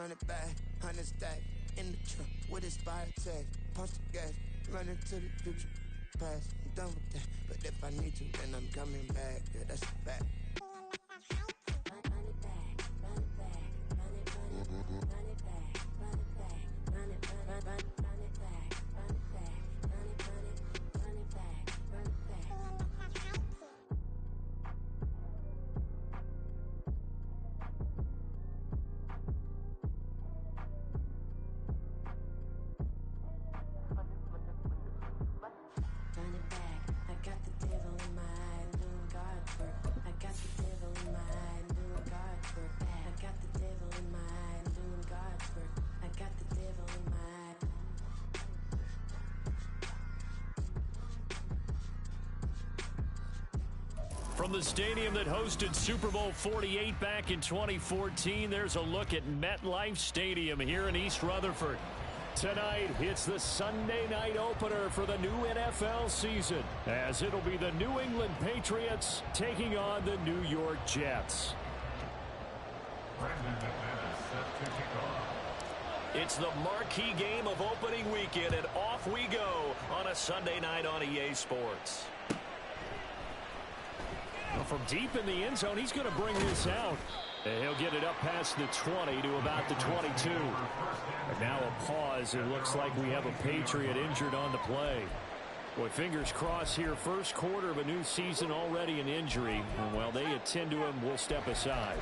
run it back, 100 stack. In the trunk with his fire tag. Punch the gas, running to the future. Past, I'm done with that. But if I need to, then I'm coming back. Yeah, that's a fact. From the stadium that hosted Super Bowl 48 back in 2014, there's a look at MetLife Stadium here in East Rutherford. Tonight, it's the Sunday night opener for the new NFL season, as it'll be the New England Patriots taking on the New York Jets. It's the marquee game of opening weekend, and off we go on a Sunday night on EA Sports. Well, from deep in the end zone, he's going to bring this out. And he'll get it up past the 20 to about the 22. And now a pause. It looks like we have a Patriot injured on the play. Boy, fingers crossed here. First quarter of a new season, already an injury. And while they attend to him, we'll step aside.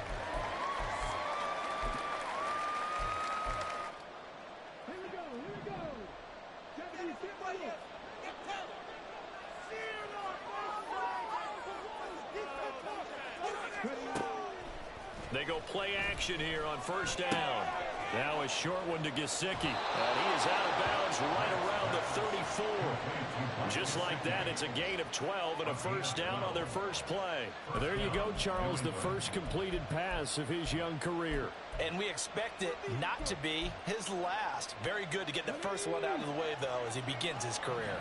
They go play action here on first down. Now a short one to Gesicki. And he is out of bounds right around the 34. Just like that, it's a gain of 12 and a first down on their first play. There you go, Charles, the first completed pass of his young career. And we expect it not to be his last. Very good to get the first one out of the way, though, as he begins his career.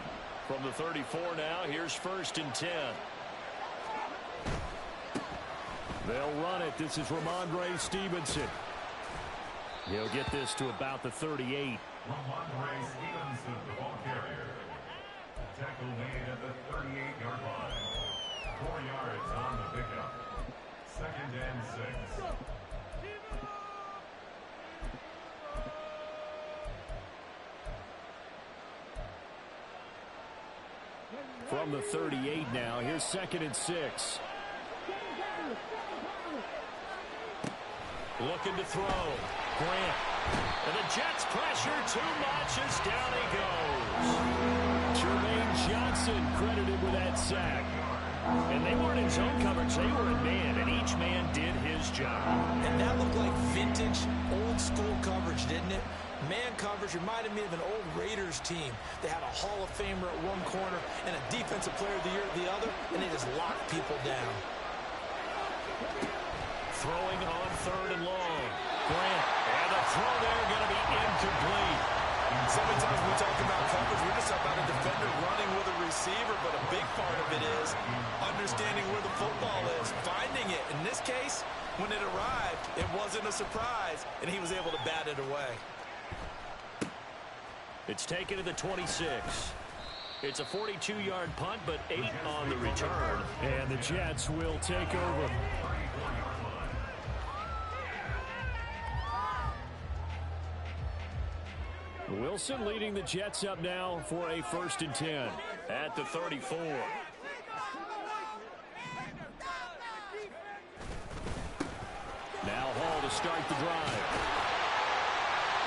From the 34 now, here's 1st and 10. They'll run it. This is Ramondre Stevenson. He'll get this to about the 38. Ramondre Stevenson, the ball carrier. Tackle made at the 38-yard line. 4 yards on the pickup. 2nd and 6. From the 38 now, here's 2nd and 6. Looking to throw. Grant. And the Jets pressure too much as down he goes. Jermaine Johnson credited with that sack. And they weren't in zone coverage. They were in man, and each man did his job. And that looked like vintage, old-school coverage, didn't it? Man coverage reminded me of an old Raiders team. They had a Hall of Famer at one corner and a Defensive Player of the Year at the other, and they just locked people down. Throwing on 3rd and long. Grant. And the throw there going to be incomplete. So many times we talk about coverage, we're just about a defender running with a receiver, but a big part of it is understanding where the football is, finding it. In this case, when it arrived, it wasn't a surprise, and he was able to bat it away. It's taken to the 26. It's a 42-yard punt, but 8 on the return. And the Jets will take over. Wilson leading the Jets up now for a 1st and 10 at the 34. Now Hall to start the drive.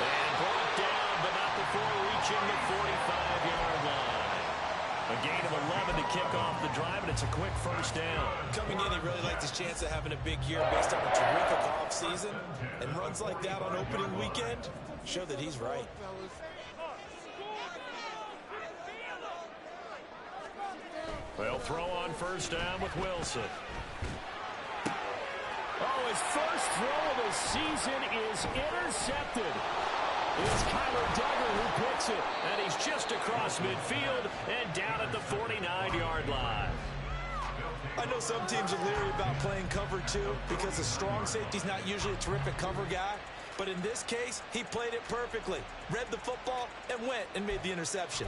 And brought down, but not before reaching the 45-yard line. A gain of 11 to kick off the drive, and it's a quick first down. Coming in, he really liked his chance of having a big year based on a terrific offseason. And runs like that on opening weekend show that he's right. They'll throw on first down with Wilson. Oh, his first throw of the season is intercepted. It's Kyler Duggar who picks it, and he's just across midfield and down at the 49-yard line. I know some teams are leery about playing cover 2 because the strong safety's not usually a terrific cover guy. But in this case, he played it perfectly, read the football, and went and made the interception.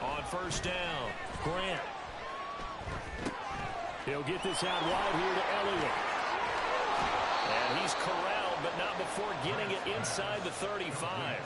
On first down, Grant. He'll get this out wide here to Elliott. And he's corralled, but not before getting it inside the 35.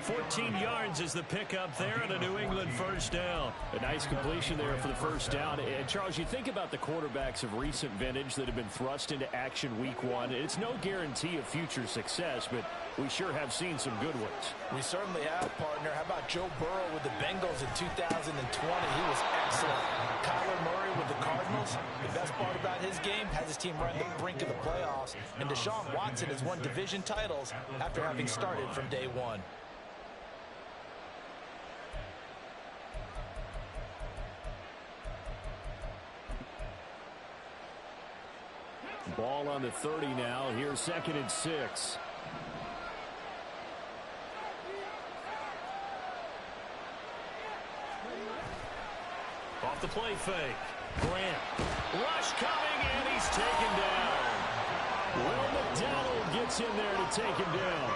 14 yards is the pickup there and a New England first down. A nice completion there for the first down. And, Charles, you think about the quarterbacks of recent vintage that have been thrust into action week one. It's no guarantee of future success, but we sure have seen some good ones. We certainly have, partner. How about Joe Burrow with the Bengals in 2020? He was excellent. Kyler Murray with the Cardinals. The best part about his game has his team right on the brink of the playoffs. And Deshaun Watson has won division titles after having started from day one. Ball on the 30 now. Here's 2nd and 6. Off the play fake. Grant. Rush coming, and he's taken down. Will McDonald gets in there to take him down.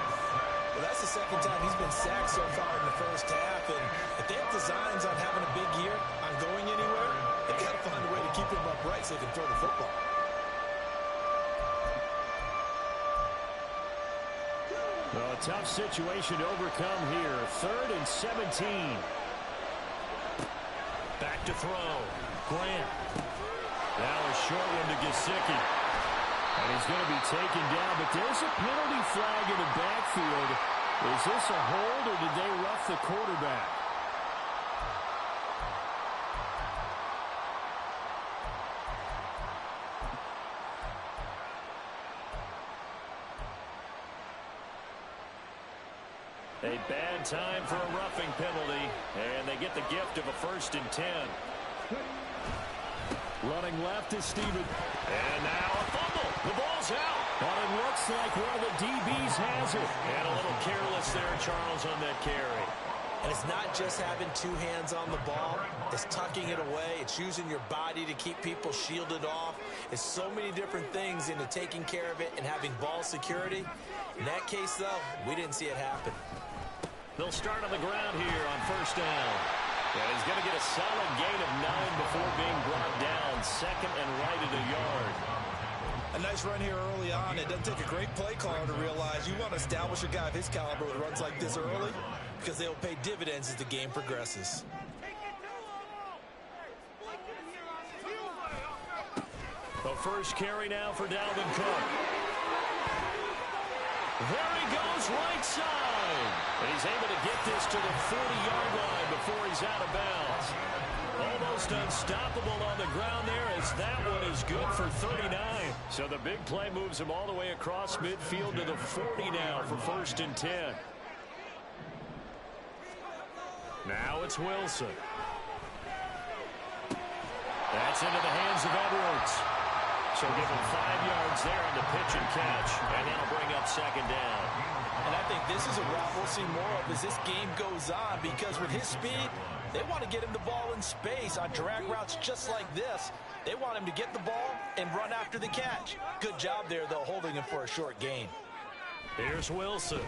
Well, that's the second time he's been sacked so far in the first half. And if they have designs on having a big year, on going anywhere, they've got to find a way to keep him upright so they can throw the football. Well, a tough situation to overcome here. 3rd and 17. Back to throw. Grant. Now a short one to Gesicki. And he's going to be taken down, but there's a penalty flag in the backfield. Is this a hold, or did they rough the quarterback? A bad time for a roughing penalty, and they get the gift of a 1st and 10. Running left is Steven. And now a fumble. The ball's out. But it looks like one of the DBs has it. And a little careless there, Charles, on that carry. And it's not just having two hands on the ball. It's tucking it away. It's using your body to keep people shielded off. It's so many different things into taking care of it and having ball security. In that case, though, we didn't see it happen. They'll start on the ground here on first down. And he's going to get a solid gain of 9 before being brought down. 2nd and right at a yard. A nice run here early on. It doesn't take a great play caller to realize you want to establish a guy of his caliber with runs like this early because they'll pay dividends as the game progresses. The first carry now for Dalvin Cook. There he goes, right side. And he's able to get this to the 40-yard line before he's out of bounds. Almost unstoppable on the ground there as that one is good for 39. So the big play moves him all the way across midfield to the 40 now for 1st and 10. Now it's Wilson. That's into the hands of Edwards. So give him 5 yards there on the pitch and catch. And that'll bring up 2nd down. And I think this is a route we'll see more of as this game goes on because with his speed, they want to get him the ball in space on drag routes just like this. They want him to get the ball and run after the catch. Good job there, though, holding him for a short gain. Here's Wilson.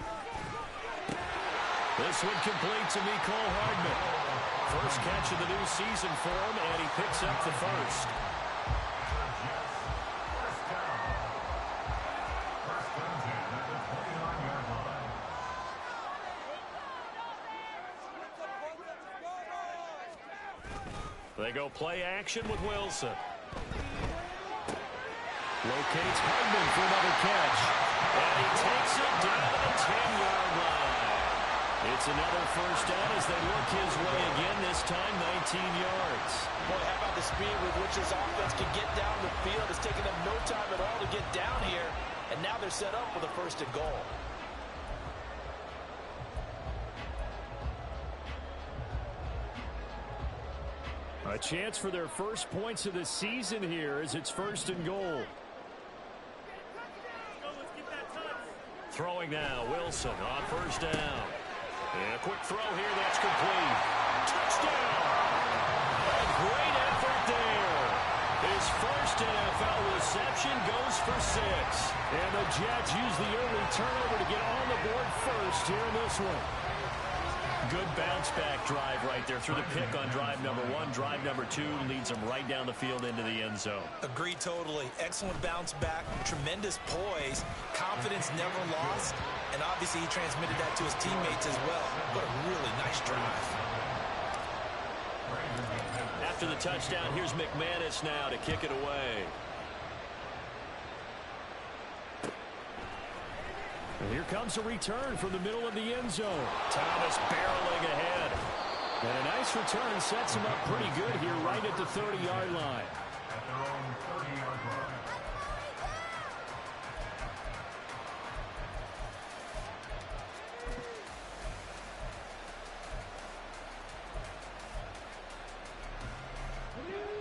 This one complete to Mecole Hardman. First catch of the new season for him, and he picks up the first. They go play action with Wilson. Locates Hardman for another catch. And he takes it down to the 10-yard line. It's another first down as they look his way again, this time 19 yards. Boy, how about the speed with which this offense can get down the field? It's taken them no time at all to get down here. And now they're set up with a 1st and goal. A chance for their first points of the season here as it's 1st and goal. Throwing now, Wilson on first down. And a quick throw here, that's complete. Touchdown! A great effort there. His first NFL reception goes for 6. And the Jets use the early turnover to get on the board first here in this one. Good bounce-back drive right there through the pick on drive number 1. Drive number 2 leads them right down the field into the end zone. Agreed totally. Excellent bounce back, tremendous poise, confidence never lost, and obviously he transmitted that to his teammates as well. What a really nice drive. After the touchdown, here's McManus now to kick it away. And here comes a return from the middle of the end zone. Thomas barreling ahead. And a nice return sets him up pretty good here right at the 30-yard line. At their own 30-yard line.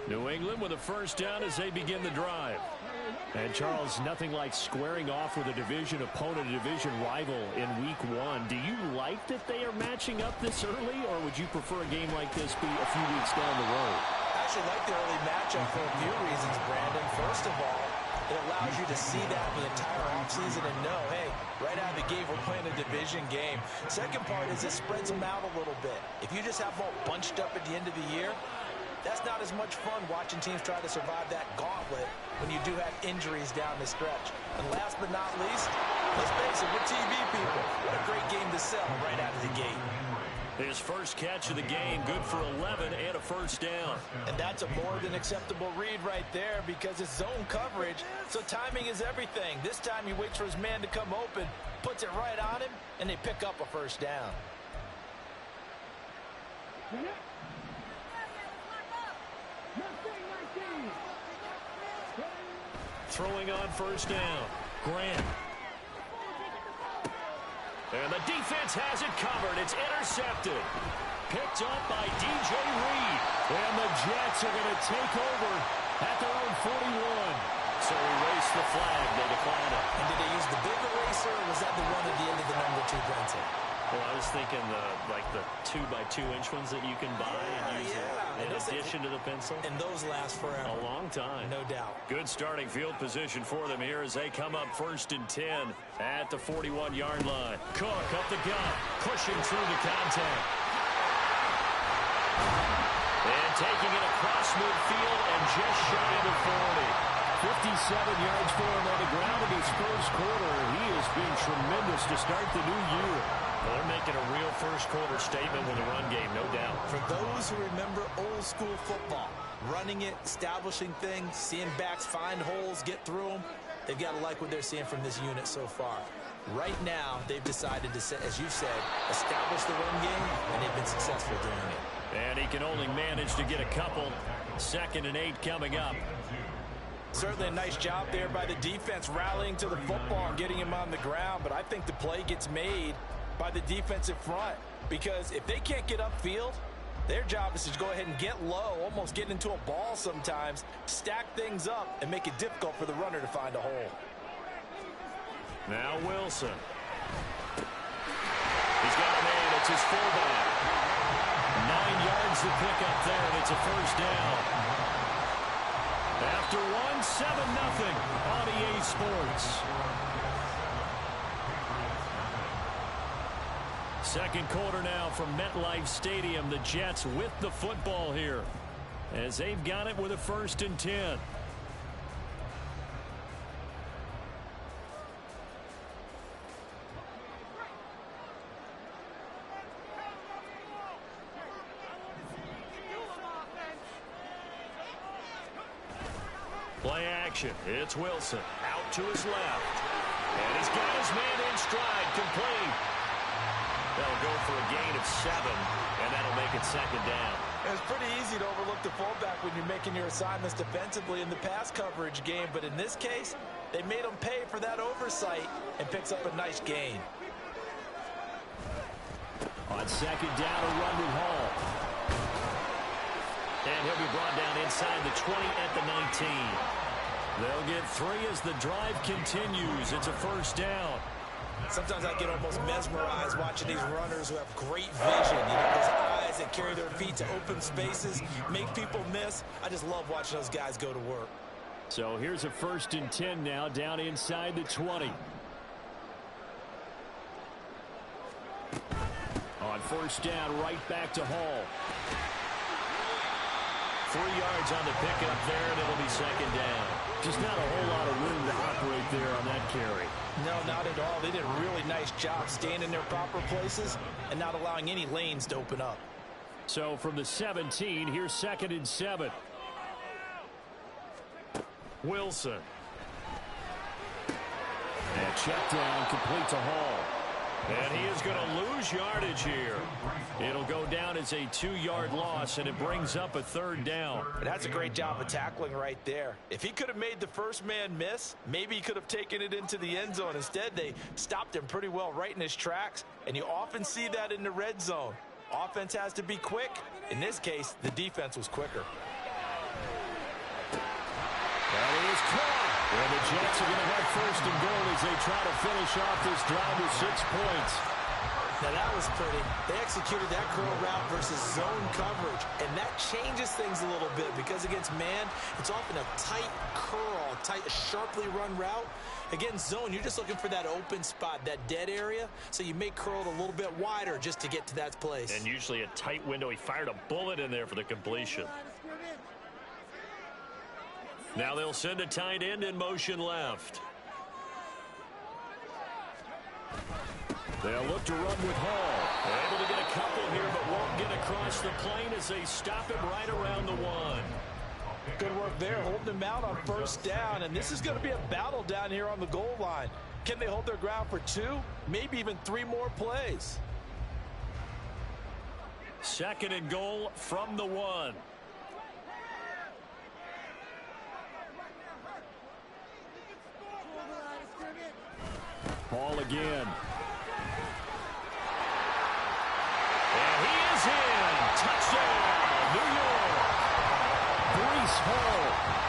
New England with a first down as they begin the drive. And, Charles, nothing like squaring off with a division opponent, a division rival in Week 1. Do you like that they are matching up this early, or would you prefer a game like this be a few weeks down the road? I actually like the early matchup for a few reasons, Brandon. First of all, it allows you to see that the entire offseason and know, hey, right out of the gate, we're playing a division game. Second part is it spreads them out a little bit. If you just have them all bunched up at the end of the year, that's not as much fun watching teams try to survive that gauntlet when you do have injuries down the stretch. And last but not least, let's face it, we're TV people. What a great game to sell right out of the gate. His first catch of the game, good for 11 and a first down. And that's a more than acceptable read right there because it's zone coverage, so timing is everything. This time he waits for his man to come open, puts it right on him, and they pick up a first down. Throwing on first down, Grant. And the defense has it covered. It's intercepted. Picked up by DJ Reed. And the Jets are going to take over at their own 41. So erase the flag. They decline it. And did they use the big eraser, or was that the one at the end of the number 2 pencil? Well, I was thinking the 2x2-inch ones that you can buy and use in addition to the pencil. And those last forever. A long time. No doubt. Good starting field position for them here as they come up first and 10 at the 41-yard line. Cook up the gut, pushing through the contact. And taking it across midfield and just shy of the 40. 57 yards for him on the ground in his first quarter. He has been tremendous to start the new year. Well, they're making a real first-quarter statement with the run game, no doubt. For those who remember old-school football, running it, establishing things, seeing backs find holes, get through them, they've got to like what they're seeing from this unit so far. Right now, they've decided to, as you said, establish the run game, and they've been successful doing it. And he can only manage to get a couple. 2nd and 8 coming up. Certainly a nice job there by the defense rallying to the football and getting him on the ground, but I think the play gets made by the defensive front because if they can't get upfield, their job is to go ahead and get low, almost get into a ball sometimes, stack things up, and make it difficult for the runner to find a hole. Now Wilson. He's got a man. It's his fullback. 9 yards to pick up there, and it's a first down. After 1, 7-0 on EA Sports. Second quarter now from MetLife Stadium. The Jets with the football here as they've got it with a 1st and 10. Play action. It's Wilson out to his left. And he's got his man in stride, complete. That'll go for a gain of 7, and that'll make it 2nd down. It's pretty easy to overlook the fullback when you're making your assignments defensively in the pass coverage game, but in this case, they made him pay for that oversight and picks up a nice gain. On 2nd down, a run with Hall. And he'll be brought down inside the 20 at the 19. They'll get 3 as the drive continues. It's a first down. Sometimes I get almost mesmerized watching these runners who have great vision. You know, those eyes that carry their feet to open spaces, make people miss. I just love watching those guys go to work. So here's a 1st and 10 now, down inside the 20. On 1st down, right back to Hall. 3 yards on the pickup there, and it'll be 2nd down. Just not a whole lot of room to operate there on that carry. No, not at all. They did a really nice job staying in their proper places and not allowing any lanes to open up. So from the 17, here's 2nd and 7. Wilson. And check down, complete to Hall. And he is going to lose yardage here. It'll go down as a 2-yard loss, and it brings up a 3rd down. That's a great job of tackling right there. If he could have made the first man miss, maybe he could have taken it into the end zone. Instead, they stopped him pretty well right in his tracks, and you often see that in the red zone. Offense has to be quick. In this case, the defense was quicker. That is caught. And the Jets are going to have 1st and goal as they try to finish off this drive with 6 points. Now that was pretty. They executed that curl route versus zone coverage, and that changes things a little bit because against man, it's often a tight curl, sharply run route. Against zone, you're just looking for that open spot, that dead area, so you may curl it a little bit wider just to get to that place. And usually a tight window. He fired a bullet in there for the completion. Now they'll send a tight end in motion left. They'll look to run with Hall. They're able to get a couple here, but won't get across the plane as they stop him right around the 1. Good work there, holding him out on 1st down, and this is going to be a battle down here on the goal line. Can they hold their ground for 2, maybe even 3 more plays? 2nd and goal from the 1. Hall again. And he is in. Touchdown, New York. Breece Hall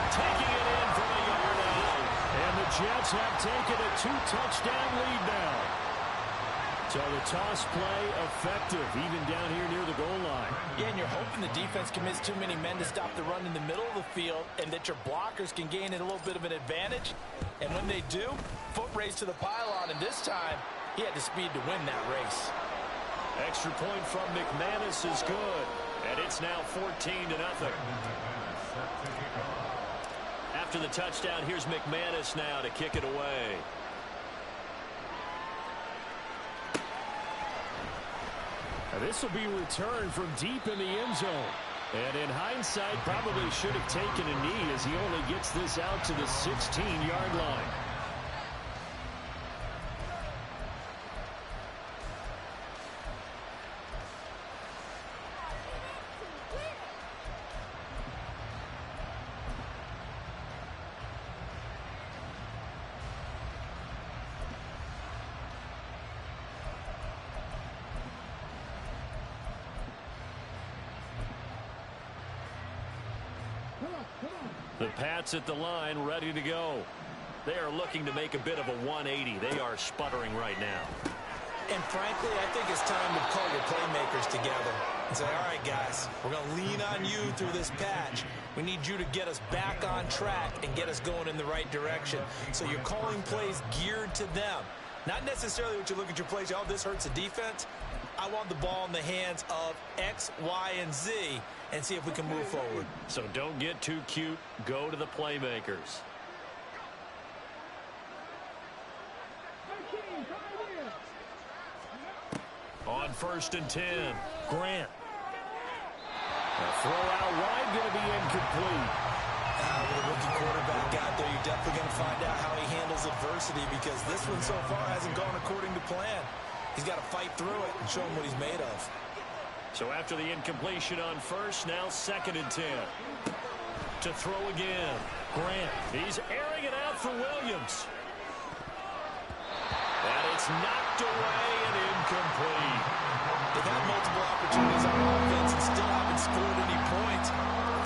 taking it in from a yard out. And the Jets have taken a 2-touchdown lead now. So the toss play effective, even down here near the goal line. Yeah, and you're hoping the defense commits too many men to stop the run in the middle of the field and that your blockers can gain a little bit of an advantage. And when they do, foot race to the pylon, and this time he had the speed to win that race. Extra point from McManus is good, and it's now 14-0. After the touchdown, here's McManus now to kick it away. Now this will be returned from deep in the end zone. And in hindsight, probably should have taken a knee as he only gets this out to the 16-yard line. The Pats at the line, ready to go. They are looking to make a bit of a 180. They are sputtering right now. And frankly, I think it's time to call your playmakers together and say, all right, guys, we're going to lean on you through this patch. We need you to get us back on track and get us going in the right direction. So you're calling plays geared to them. Not necessarily what you look at your plays, oh, this hurts the defense. I want the ball in the hands of X, Y, and Z and see if we can move forward. So don't get too cute. Go to the playmakers. On 1st and 10, Grant. A throw out wide, going to be incomplete. With a rookie quarterback out there, you're definitely going to find out how he handles adversity because this one so far hasn't gone according to plan. He's got to fight through it and show him what he's made of. So after the incompletion on 1st, now 2nd and 10. To throw again, Grant. He's airing it out for Williams. And it's knocked away and incomplete. They've had multiple opportunities on offense and still haven't scored any points.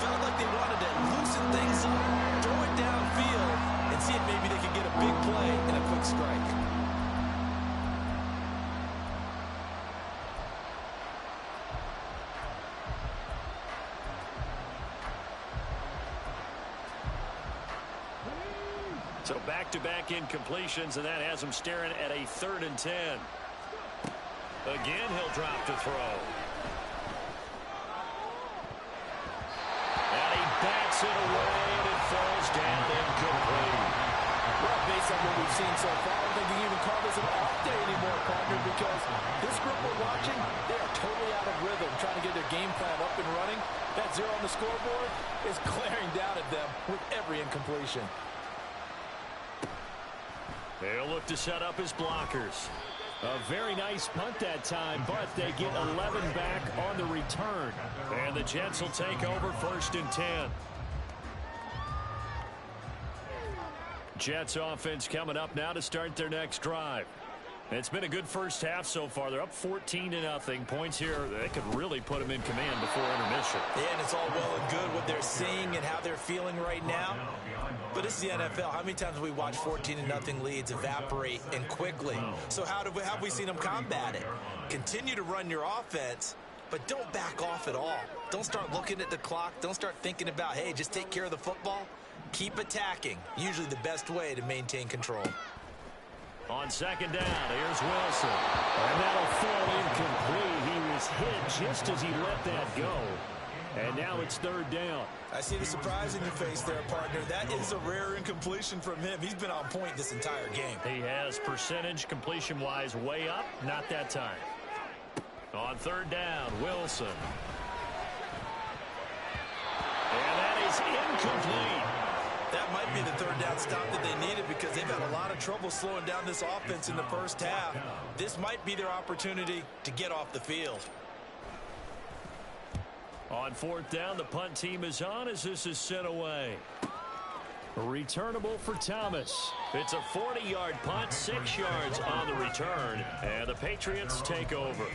Felt like they wanted to loosen things up, throw it downfield, and see if maybe they could get a big play and a quick strike. So back-to-back incompletions, and that has him staring at a 3rd and 10. Again, he'll drop to throw. And he bats it away, and it falls down incomplete. Well, based on what we've seen so far, I don't think you can even call this an off day anymore, partner, because this group we're watching, they are totally out of rhythm, trying to get their game plan up and running. That 0 on the scoreboard is glaring down at them with every incompletion. They'll look to set up his blockers. A very nice punt that time, but they get 11 back on the return. And the Jets will take over 1st and 10. Jets offense coming up now to start their next drive. It's been a good first half so far. They're up 14-0. Points here, they could really put them in command before intermission. Yeah, and it's all well and good what they're seeing and how they're feeling right now. But this is the NFL. How many times have we watched 14-0 leads evaporate and quickly? So how have we seen them combat it? Continue to run your offense, but don't back off at all. Don't start looking at the clock. Don't start thinking about, hey, just take care of the football. Keep attacking. Usually the best way to maintain control. On 2nd down, here's Wilson. And that'll fall incomplete. He was hit just as he let that go. And now it's 3rd down. I see the surprise in your face there, partner. That is a rare incompletion from him. He's been on point this entire game. He has percentage completion-wise way up. Not that time. On 3rd down, Wilson. And that is incomplete. That might be the 3rd down stop that they needed because they've had a lot of trouble slowing down this offense in the first half. This might be their opportunity to get off the field. On 4th down, the punt team is on as this is sent away. Returnable for Thomas. It's a 40-yard punt, 6 yards on the return, and the Patriots take over.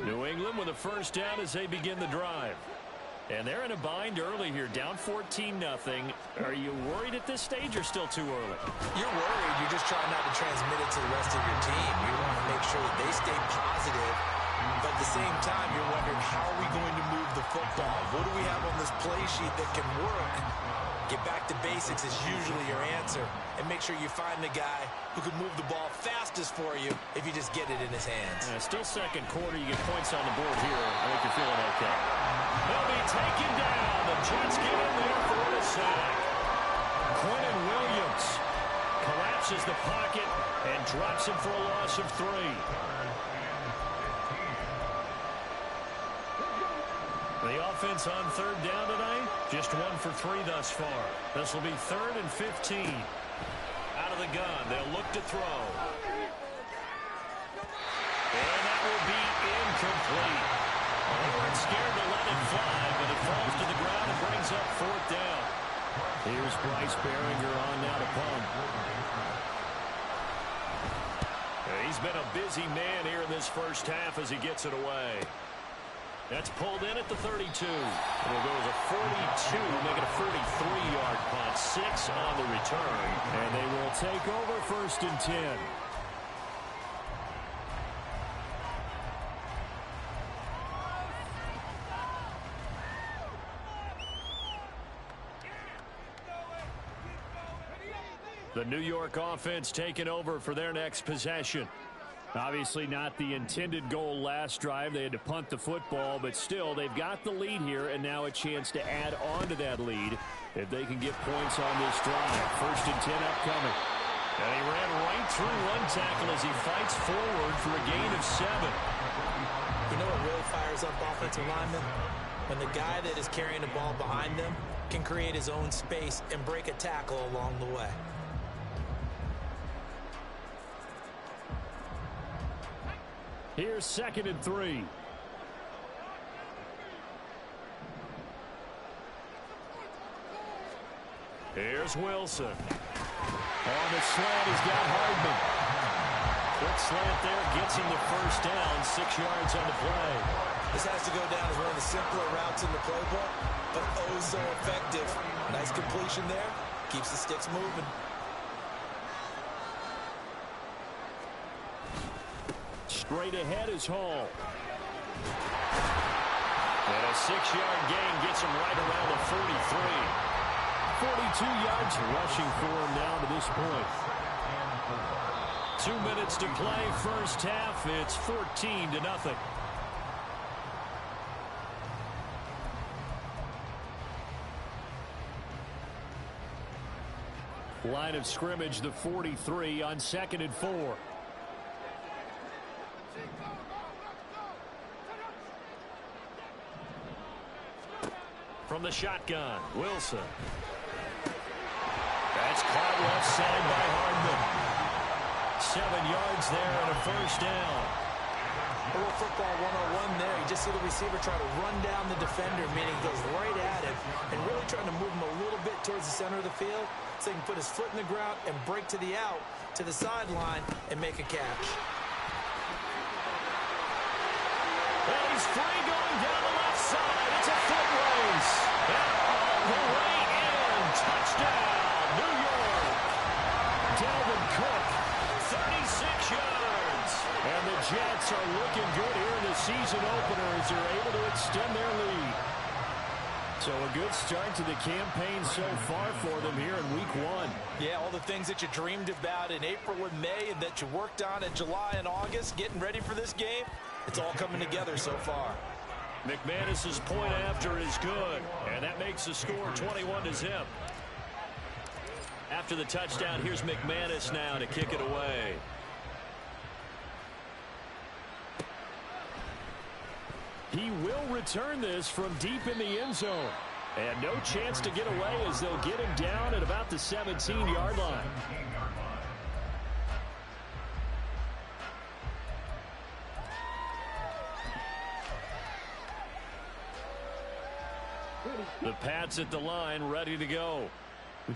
New England with a 1st down as they begin the drive. And they're in a bind early here, down 14-0. Are you worried at this stage or still too early? You're worried. You're just trying not to transmit it to the rest of your team. You want to make sure that they stay positive. But at the same time, you're wondering, how are we going to move the football? What do we have on this play sheet that can work? Get back to basics is usually your answer. And make sure you find the guy who can move the ball fastest for you if you just get it in his hands. Still 2nd quarter. You get points on the board here. I think you're feeling okay. He'll be taken down. The Jets get in there for a sack. Quinnen Williams collapses the pocket and drops him for a loss of 3. The offense on 3rd down tonight, just 1 for 3 thus far. This will be 3rd and 15. Out of the gun, they'll look to throw. And that will be incomplete. They weren't scared to let it fly, but it falls to the ground and brings up 4th down. Here's Bryce Baringer on now to punt. He's been a busy man here in this first half as he gets it away. That's pulled in at the 32. It'll go as a 42, make it a 43-yard punt. 6 on the return. And they will take over 1st and 10. The New York offense taking over for their next possession. Obviously not the intended goal last drive. They had to punt the football, but still they've got the lead here and now a chance to add on to that lead if they can get points on this drive. 1st and 10 upcoming. And he ran right through one tackle as he fights forward for a gain of 7. You know what really fires up offensive linemen? When the guy that is carrying the ball behind them can create his own space and break a tackle along the way. Here's 2nd and 3. Here's Wilson. On the slant, he's got Hardman. Quick slant there, gets him the 1st down, 6 yards on the play. This has to go down as one of the simpler routes in the playbook, but oh so effective. Nice completion there. Keeps the sticks moving. Straight ahead is Hall. And a 6-yard gain gets him right around the 43. 42 yards rushing for him now to this point. 2 minutes to play, first half. It's 14-0. Line of scrimmage, the 43 on 2nd and 4. From the shotgun, Wilson. That's caught left side by Hardman. 7 yards there and a first down. A little football 101 there. You just see the receiver try to run down the defender, meaning he goes right at him and really trying to move him a little bit towards the center of the field so he can put his foot in the ground and break to the out, to the sideline, and make a catch. Well, he's free going down the left side. It's a foot race. And all the way in. Touchdown, New York. Dalvin Cook, 36 yards. And the Jets are looking good here in the season opener as they're able to extend their lead. So a good start to the campaign so far for them here in week 1. Yeah, all the things that you dreamed about in April and May and that you worked on in July and August, getting ready for this game, it's all coming together so far. McManus's point after is good, and that makes the score 21-0. After the touchdown, here's McManus now to kick it away. He will return this from deep in the end zone. And no chance to get away as they'll get him down at about the 17-yard line. The Pats at the line, ready to go.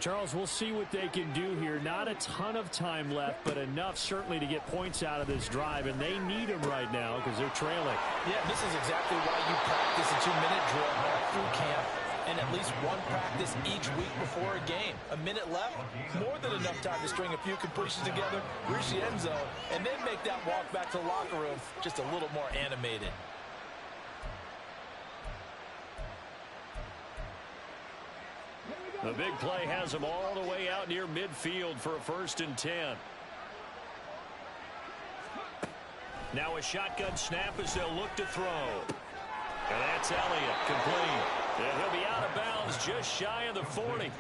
Charles, we'll see what they can do here. Not a ton of time left, but enough certainly to get points out of this drive, and they need them right now because they're trailing. Yeah, this is exactly why you practice a 2-minute drill through camp and at least one practice each week before a game. A minute left, more than enough time to string a few completions together, reach the end zone, and then make that walk back to the locker room just a little more animated. The big play has them all the way out near midfield for a 1st and 10. Now a shotgun snap as they'll look to throw. And that's Elliott, complete. And he'll be out of bounds just shy of the 40.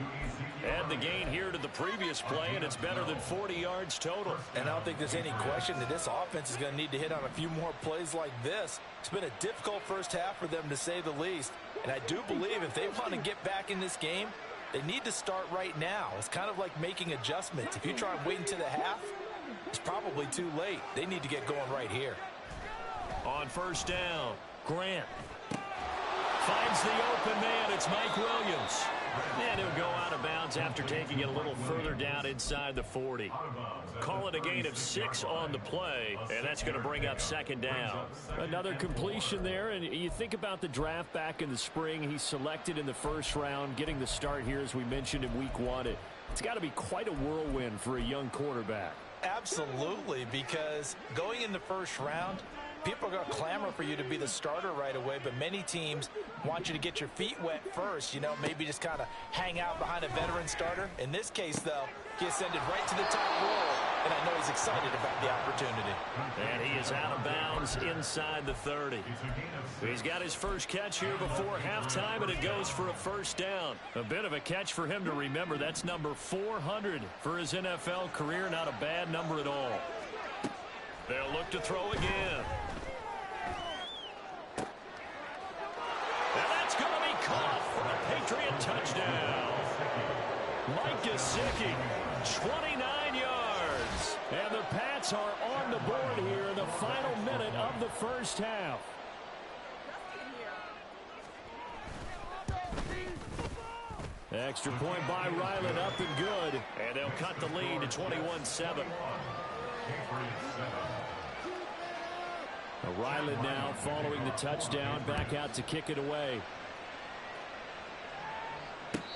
Add the gain here to the previous play, and it's better than 40 yards total. And I don't think there's any question that this offense is going to need to hit on a few more plays like this. It's been a difficult first half for them, to say the least. And I do believe if they want to get back in this game, they need to start right now. It's kind of like making adjustments. If you try and wait until the half, it's probably too late. They need to get going right here. On 1st down, Grant finds the open man. It's Mike Williams. And he'll go out of bounds after taking it a little further down inside the 40. Call it a gain of 6 on the play, and that's going to bring up 2nd down. Another completion there, and you think about the draft back in the spring. He's selected in the 1st round, getting the start here, as we mentioned, in week 1. It's got to be quite a whirlwind for a young quarterback. Absolutely, because going in the 1st round, people are going to clamor for you to be the starter right away, but many teams want you to get your feet wet first, you know, maybe just kind of hang out behind a veteran starter. In this case, though, he ascended right to the top role, and I know he's excited about the opportunity. And he is out of bounds inside the 30. He's got his first catch here before halftime, and it goes for a 1st down. A bit of a catch for him to remember. That's number 400 for his NFL career. Not a bad number at all. They'll look to throw again. And that's going to be caught for a Patriot touchdown. Mike Gesicki, 29 yards. And the Pats are on the board here in the final minute of the 1st half. Extra point by Ryland, up and good. And they'll cut the lead to 21-7. Ryland now following the touchdown, back out to kick it away.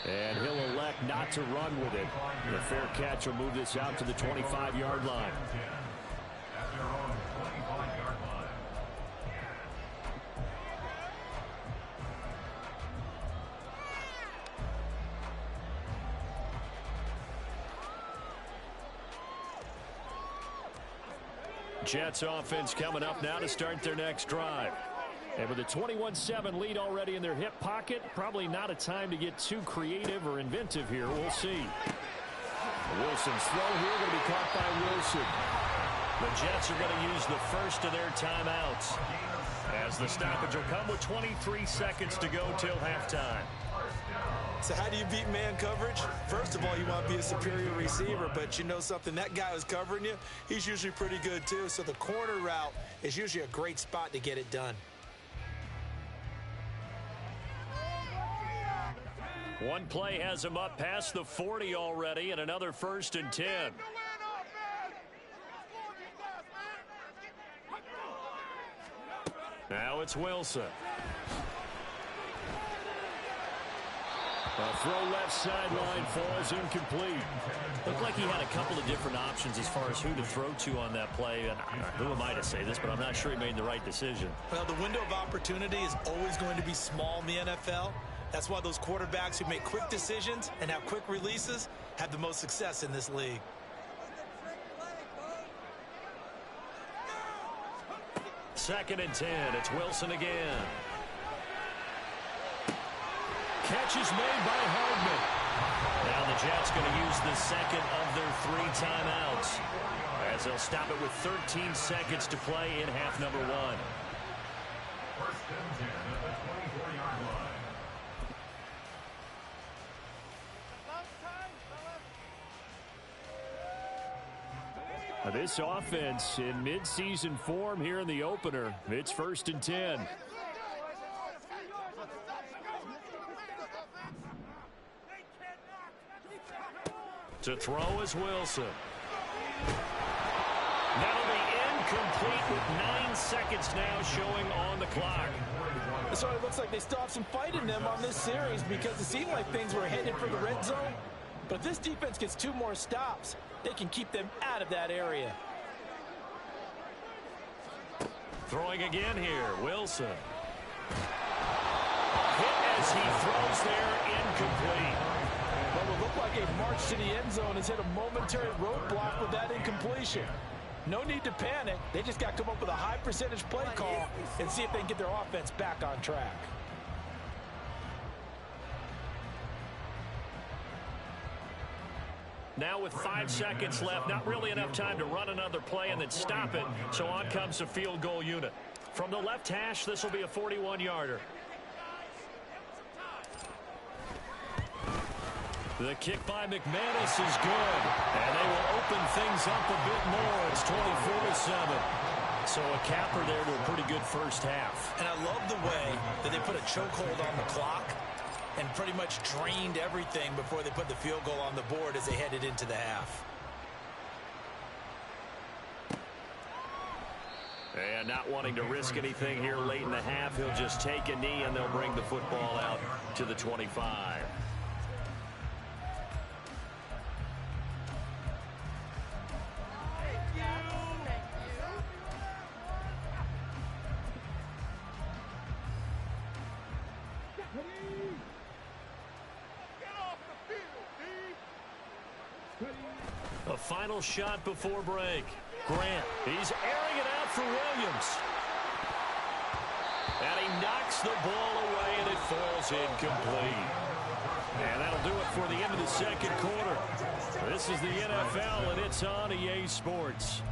And he'll elect not to run with it. The fair catch will move this out to the 25-yard line. At their own 25-yard line. Jets offense coming up now to start their next drive. And with a 21-7 lead already in their hip pocket, probably not a time to get too creative or inventive here. We'll see. Wilson's throw here going to be caught by Wilson. The Jets are going to use the first of their timeouts, as the stoppage will come with 23 seconds to go till halftime. So how do you beat man coverage? First of all, you want to be a superior receiver, but you know something, that guy who's covering you, he's usually pretty good too. So the corner route is usually a great spot to get it done. One play has him up past the 40 already, and another 1st and 10. Now it's Wilson. A throw left sideline falls incomplete. Looked like he had a couple of different options as far as who to throw to on that play. And who am I to say this, but I'm not sure he made the right decision. Well, the window of opportunity is always going to be small in the NFL. That's why those quarterbacks who make quick decisions and have quick releases have the most success in this league. Second and 10. It's Wilson again. Catch is made by Hardman. Now the Jets going to use the second of their 3 timeouts, as they'll stop it with 13 seconds to play in half number 1. First and 10 at the 24-yard line. This offense in midseason form here in the opener. It's 1st and 10. To throw is Wilson. That'll be incomplete with 9 seconds now showing on the clock. So it looks like they still have some fight in them on this series, because it seemed like things were headed for the red zone. But if this defense gets 2 more stops, they can keep them out of that area. Throwing again here, Wilson. Hit as he throws there, incomplete. But what looked like a march to the end zone has hit a momentary roadblock with that incompletion. No need to panic. They just got to come up with a high percentage play call and see if they can get their offense back on track. Now with 5 seconds left, not really enough time to run another play and then stop it. So on comes the field goal unit. From the left hash, this will be a 41-yarder. The kick by McManus is good. And they will open things up a bit more. It's 24-7. So a capper there to a pretty good first half. And I love the way that they put a chokehold on the clock and pretty much drained everything before they put the field goal on the board as they headed into the half. And not wanting to risk anything here late in the half, he'll just take a knee and they'll bring the football out to the 25. A final shot before break. Grant, he's airing it out for Williams. And he knocks the ball away, and it falls incomplete. And that'll do it for the end of the second quarter. This is the NFL, and it's on EA Sports.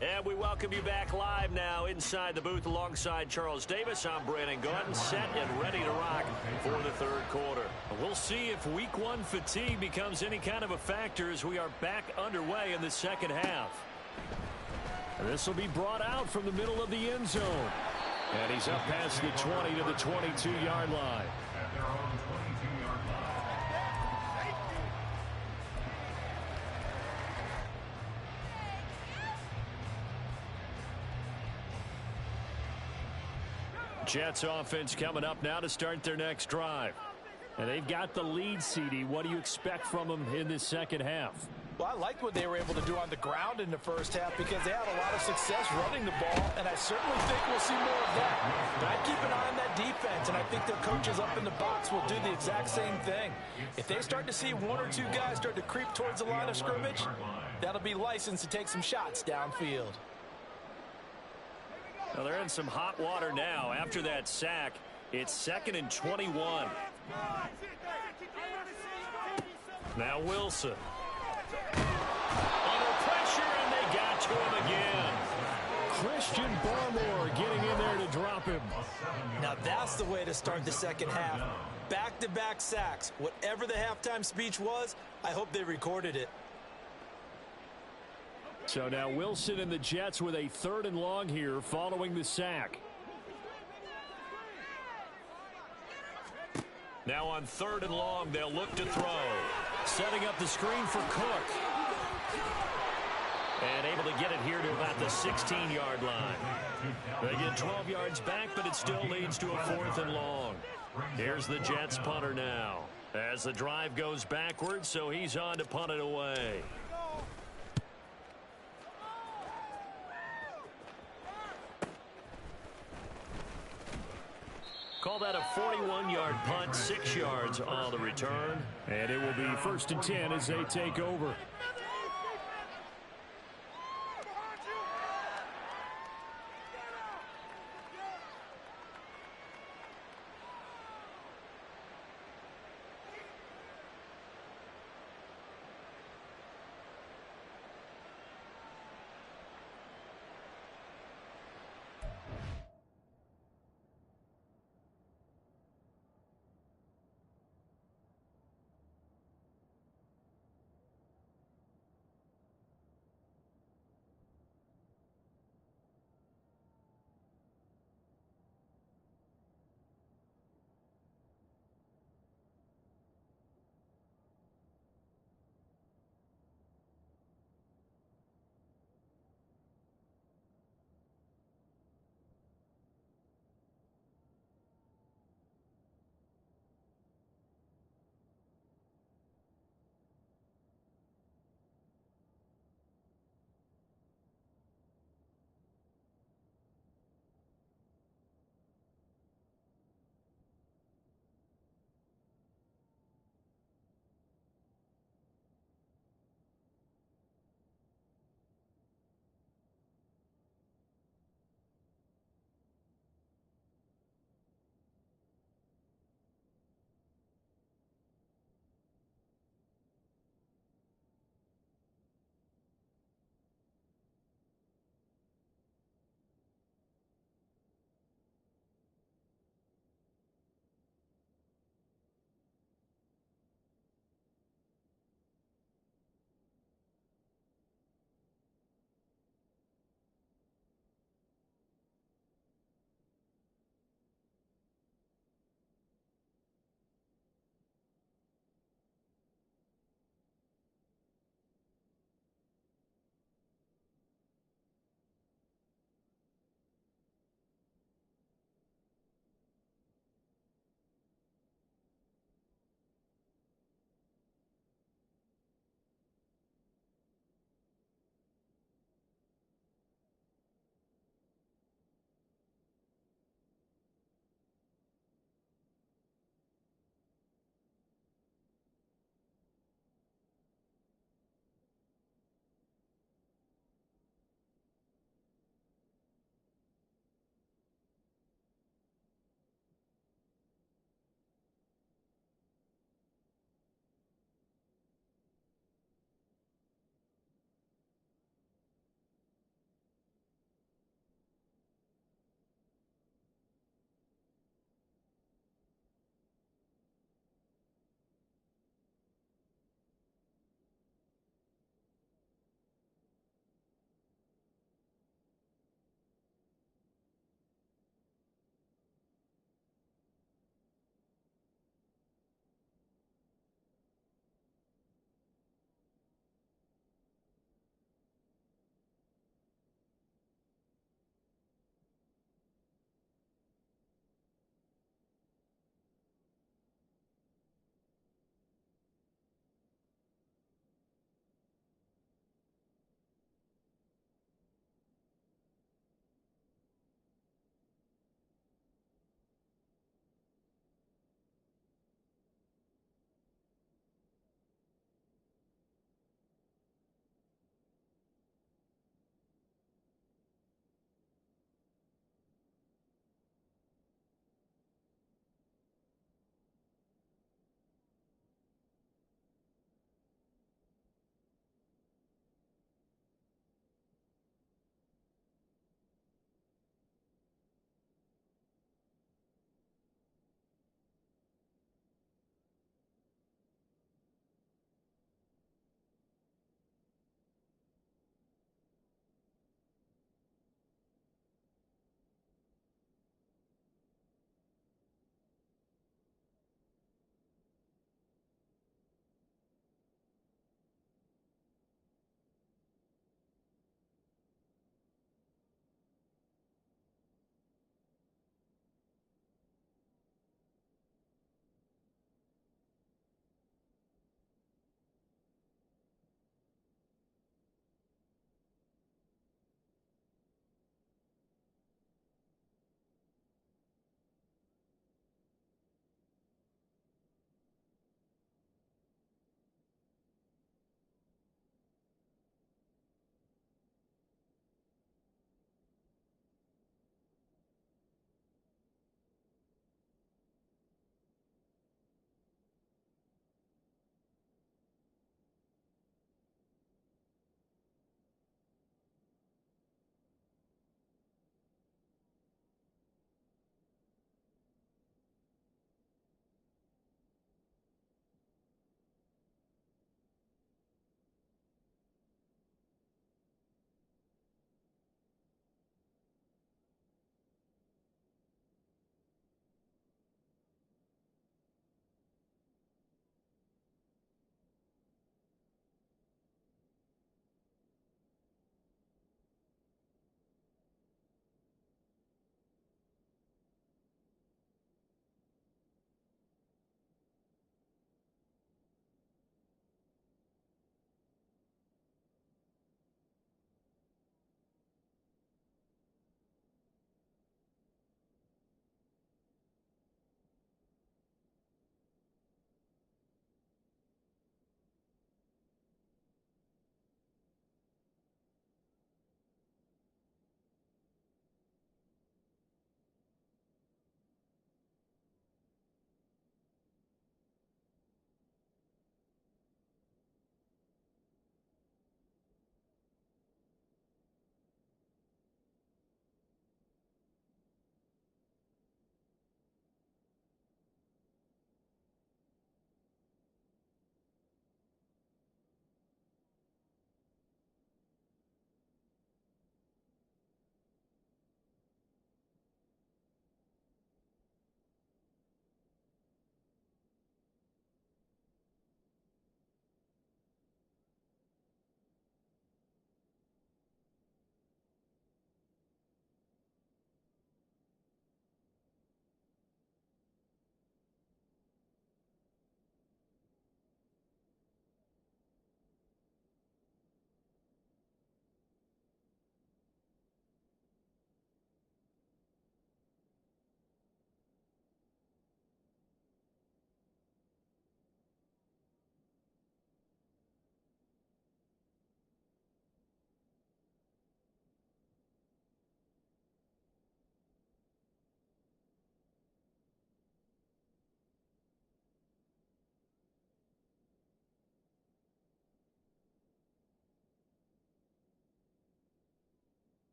And we welcome you back live now inside the booth alongside Charles Davis. I'm Brandon Gaudin, set and ready to rock for the third quarter. We'll see if week one fatigue becomes any kind of a factor as we are back underway in the second half. This will be brought out from the middle of the end zone. And he's up past the 20 to the 22-yard line. At their own 22-yard line. Jets offense coming up now to start their next drive. And they've got the lead, CD. What do you expect from them in this second half? Well, I liked what they were able to do on the ground in the first half because they had a lot of success running the ball, and I certainly think we'll see more of that. But I'd keep an eye on that defense, and I think their coaches up in the box will do the exact same thing. If they start to see one or two guys start to creep towards the line of scrimmage, that'll be licensed to take some shots downfield. Well, they're in some hot water now. After that sack, it's 2nd and 21. Now Wilson. Under pressure, and they got to him again. Christian Barmore getting in there to drop him. Now that's the way to start the second half. Back-to-back sacks. Whatever the halftime speech was, I hope they recorded it. So now Wilson and the Jets with a 3rd and long here following the sack. Now on 3rd and long, they'll look to throw. Setting up the screen for Cook. And able to get it here to about the 16-yard line. They get 12 yards back, but it still leads to a 4th and long. Here's the Jets punter now. As the drive goes backwards, so he's on to punt it away. Call that a 41-yard punt, 6 yards on the return. And it will be 1st and 10 as they take over.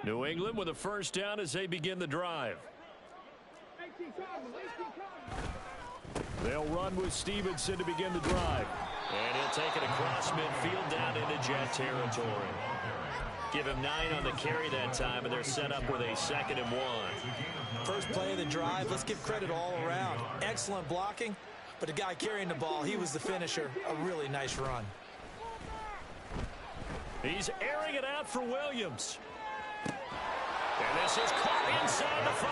New England with a first down as they begin the drive. They'll run with Stevenson to begin the drive. And he'll take it across midfield down into Jet territory. Give him 9 on the carry that time, and they're set up with a 2nd and 1. First play of the drive, let's give credit all around. Excellent blocking, but the guy carrying the ball, he was the finisher. A really nice run. He's airing it out for Williams. And this is caught inside the 5.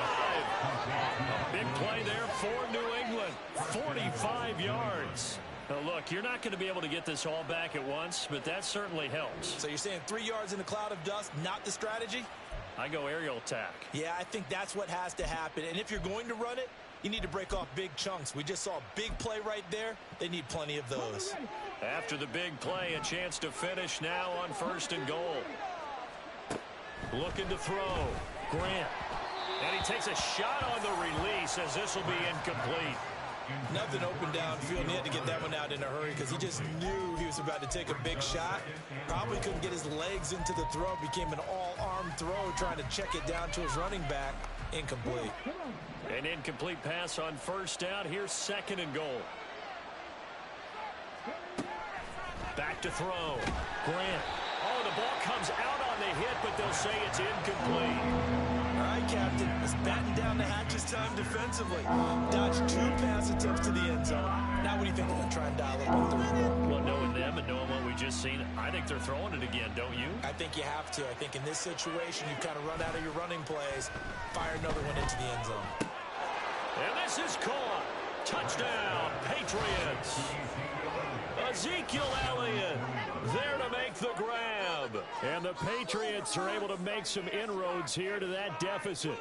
A big play there for New England. 45 yards. Now look, you're not going to be able to get this all back at once, but that certainly helps. So you're saying 3 yards in the cloud of dust, not the strategy? I go aerial attack. Yeah, I think that's what has to happen. And if you're going to run it, you need to break off big chunks. We just saw a big play right there. They need plenty of those. After the big play, a chance to finish now on 1st and goal. Looking to throw. Grant. And he takes a shot on the release as this will be incomplete. Nothing open downfield, and he had to get that one out in a hurry because he just knew he was about to take a big shot. Probably couldn't get his legs into the throw. Became an all-arm throw, trying to check it down to his running back. Incomplete. An incomplete pass on 1st down. Here's 2nd and goal. Back to throw. Grant. Oh, the ball comes out on the hit, but they'll say it's incomplete. All right, Captain. Let's batten down the hatches time defensively. Dodged 2 pass attempts to the end zone. Now what do you think they're going to try and dial up on 3rd? Well, knowing them and knowing what we just seen, I think they're throwing it again, don't you? I think you have to. I think in this situation, you kind of run out of your running plays, fire another one into the end zone. And this is caught. Touchdown, Patriots. Ezekiel Elliott there to make the grab. And the Patriots are able to make some inroads here to that deficit.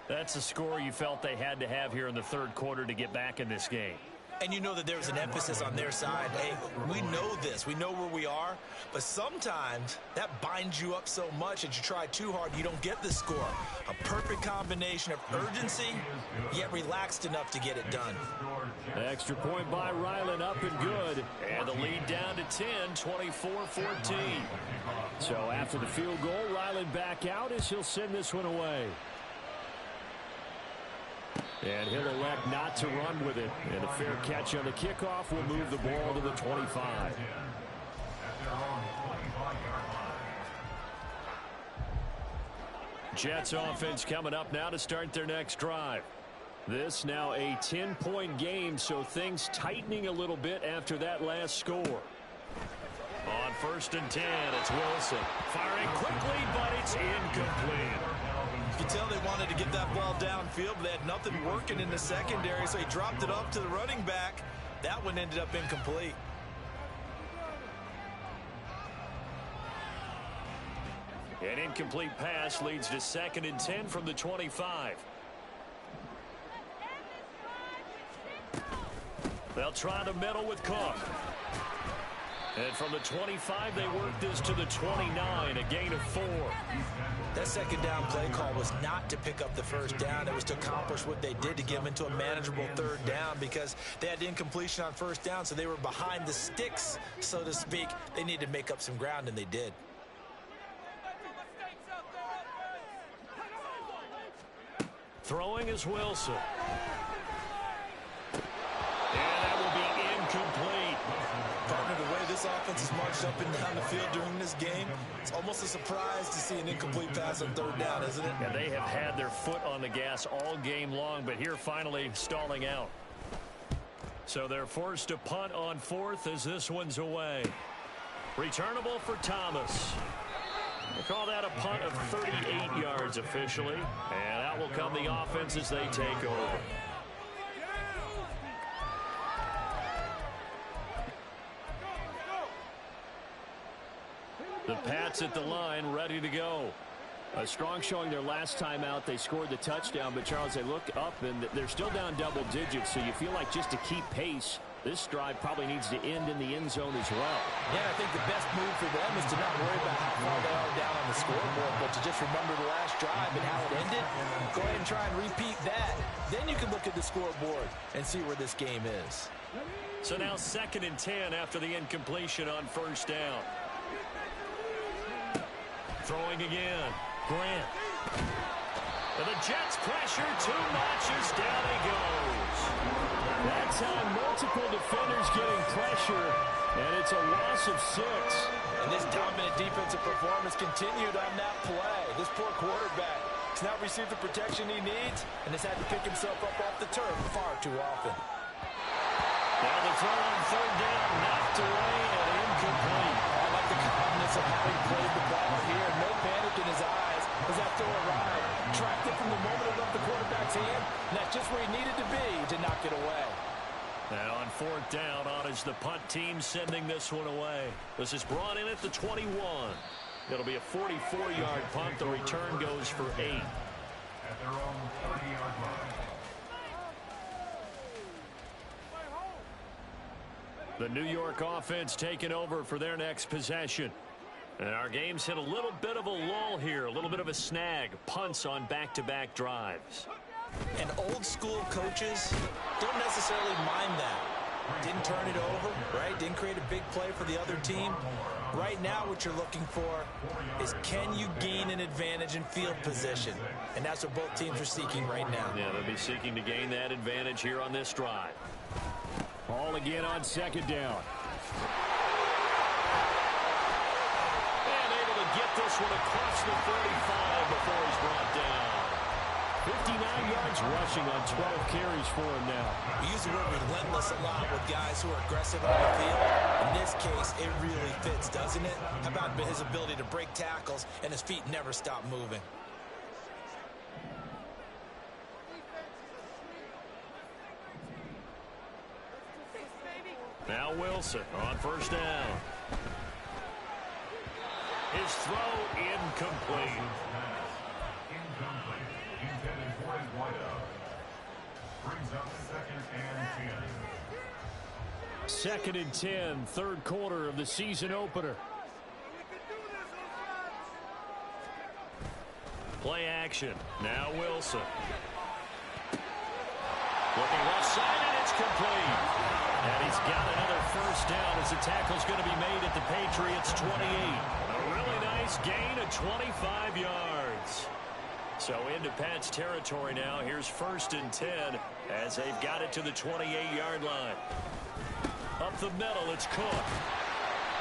That's a score you felt they had to have here in the 3rd quarter to get back in this game. And you know that there's an emphasis on their side. Hey, we know this. We know where we are. But sometimes that binds you up so much that you try too hard, you don't get the score. A perfect combination of urgency, yet relaxed enough to get it done. Extra point by Ryland, up and good. And the lead down to 10, 24-14. So after the field goal, Ryland back out as he'll send this one away. And he'll elect not to run with it. And a fair catch on the kickoff will move the ball to the 25. Jets offense coming up now to start their next drive. This now a 10-point game, so things tightening a little bit after that last score. On 1st and 10, it's Wilson. Firing quickly, but it's incomplete. You can tell they wanted to get that ball downfield, but they had nothing working in the secondary, so he dropped it up to the running back. That one ended up incomplete. An incomplete pass leads to 2nd and 10 from the 25. They'll try the middle with Cook. And from the 25, they work this to the 29, a gain of 4. That 2nd down play call was not to pick up the 1st down. It was to accomplish what they did to get them into a manageable 3rd down because they had incompletion on 1st down, so they were behind the sticks, so to speak. They needed to make up some ground, and they did. Throwing is Wilson. And that will be incomplete. Partner, the way this offense has marched up and down the field during this game, it's almost a surprise to see an incomplete pass on 3rd down, isn't it? And they have had their foot on the gas all game long, but here finally stalling out. So they're forced to punt on 4th as this one's away. Returnable for Thomas. They call that a punt of 38 yards officially. And out will come the offense as they take over. The Pats at the line, ready to go. A strong showing their last time out. They scored the touchdown, but Charles, they look up and they're still down double digits, so you feel like just to keep pace, this drive probably needs to end in the end zone as well. Yeah, I think the best move for them is to not worry about how far they are down on the scoreboard, but to just remember the last drive and how it ended. Go ahead and try and repeat that. Then you can look at the scoreboard and see where this game is. So now 2nd and 10 after the incompletion on 1st down. throwing again. Grant. And the Jets pressure too much as down he goes. That time, multiple defenders getting pressure, and it's a loss of 6. And this dominant defensive performance continued on that play. This poor quarterback has not received the protection he needs and has had to pick himself up off the turf far too often. Now the throw on third down, knocked away and incomplete. I like the calmness of having played the ball here. No panic in his eyes as that throw arrived. Tracked it from the moment it left the quarterback's hand, and that's just where he needed to be to knock it away. Now on fourth down, on is the punt team sending this one away. This is brought in at the 21. It'll be a 44-yard punt. The return goes for 8. At their own 30-yard line. The New York offense taking over for their next possession. And our game's hit a little bit of a lull here, a little bit of a snag. Punts on back-to-back drives. And old-school coaches don't necessarily mind that. Didn't turn it over, right? Didn't create a big play for the other team. Right now what you're looking for is can you gain an advantage in field position? And that's what both teams are seeking right now. Yeah, they'll be seeking to gain that advantage here on this drive. Ball again on second down. And able to get this one across the 45 before he's brought down. 59 yards rushing on 12 carries for him now. We use the word relentless a lot with guys who are aggressive on the field. In this case, it really fits, doesn't it? How about his ability to break tackles and his feet never stop moving? Now Wilson on first down. His throw incomplete. Incomplete. Intended for his wideout. Brings up 2nd and 10. 2nd and 10, third quarter of the season opener. Play action. Now Wilson. Looking left side, and it's complete. And he's got another first down as the tackle's going to be made at the Patriots' 28. A really nice gain of 25 yards. So into Pat's territory now. Here's 1st and 10 as they've got it to the 28-yard line. Up the middle, it's Cook.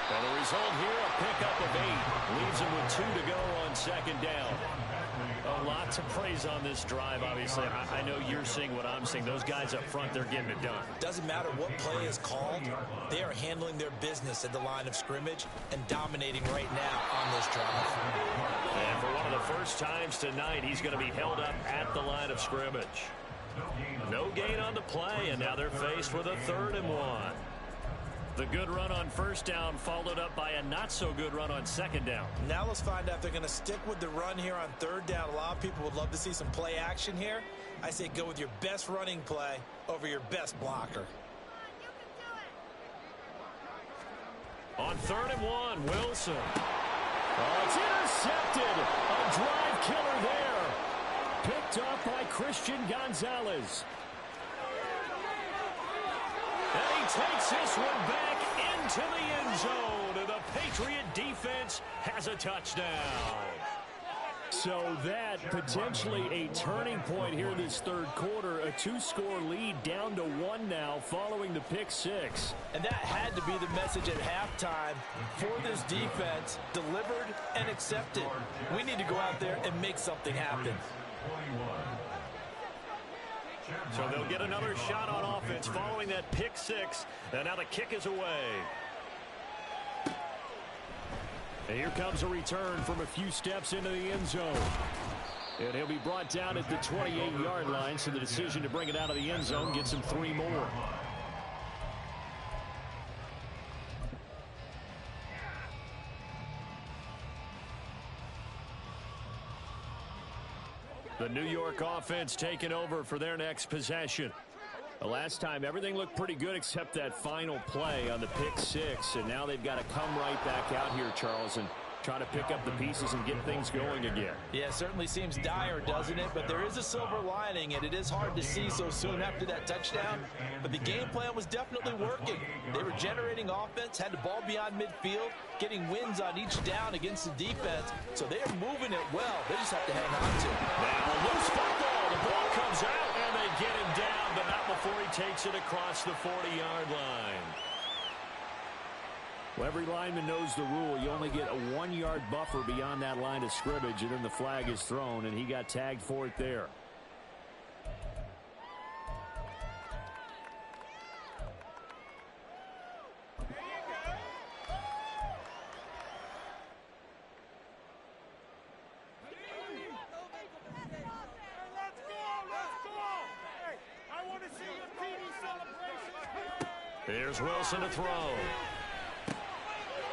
And the result here, a pickup of 8. Leaves him with 2 to go on second down. Lots of praise on this drive, obviously. I know you're seeing what I'm seeing. Those guys up front, they're getting it done. Doesn't matter what play is called. They are handling their business at the line of scrimmage and dominating right now on this drive. And for one of the first times tonight, he's going to be held up at the line of scrimmage. No gain on the play, and now they're faced with a 3rd and 1. The good run on first down followed up by a not-so-good run on second down. Now let's find out if they're going to stick with the run here on third down. A lot of people would love to see some play action here. I say go with your best running play over your best blocker. On 3rd and 1, Wilson. Oh, it's intercepted. A drive killer there. Picked up by Christian Gonzalez. And he takes this one back into the end zone. And the Patriot defense has a touchdown. So that potentially a turning point here in this third quarter. A 2-score lead down to 1 now following the pick 6. And that had to be the message at halftime for this defense. Delivered and accepted. We need to go out there and make something happen. So they'll get another shot on offense following that pick 6. And now the kick is away. And here comes a return from a few steps into the end zone. And he'll be brought down at the 28-yard line, so the decision to bring it out of the end zone gets him 3 more. The New York offense taking over for their next possession. The last time, everything looked pretty good except that final play on the pick 6. And now they've got to come right back out here, Charles. And try to pick up the pieces and get things going again. Yeah, it certainly seems dire, doesn't it? But there is a silver lining, and it is hard to see so soon after that touchdown. But the game plan was definitely working. They were generating offense, had the ball beyond midfield, getting wins on each down against the defense. So they are moving it well. They just have to hang on to it. Now a loose football. The ball comes out, and they get him down, but not before he takes it across the 40-yard line. Well, every lineman knows the rule. You only get a 1-yard buffer beyond that line of scrimmage, and then the flag is thrown, and he got tagged for it there. Here's Wilson to throw.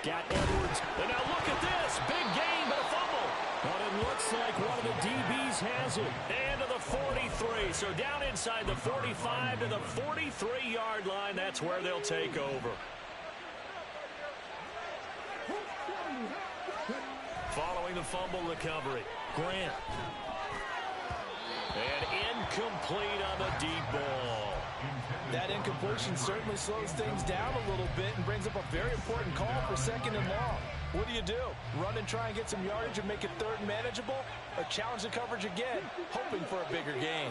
Got Edwards. And now look at this. Big gain, but a fumble. But it looks like one of the DBs has it. And to the 43. So down inside the 45 to the 43-yard line. That's where they'll take over. Following the fumble recovery, Grant. And incomplete on the deep ball. That incompletion certainly slows things down a little bit and brings up a very important call for 2nd and long. What do? Run and try and get some yardage and make it 3rd and manageable? Or challenge the coverage again, hoping for a bigger gain?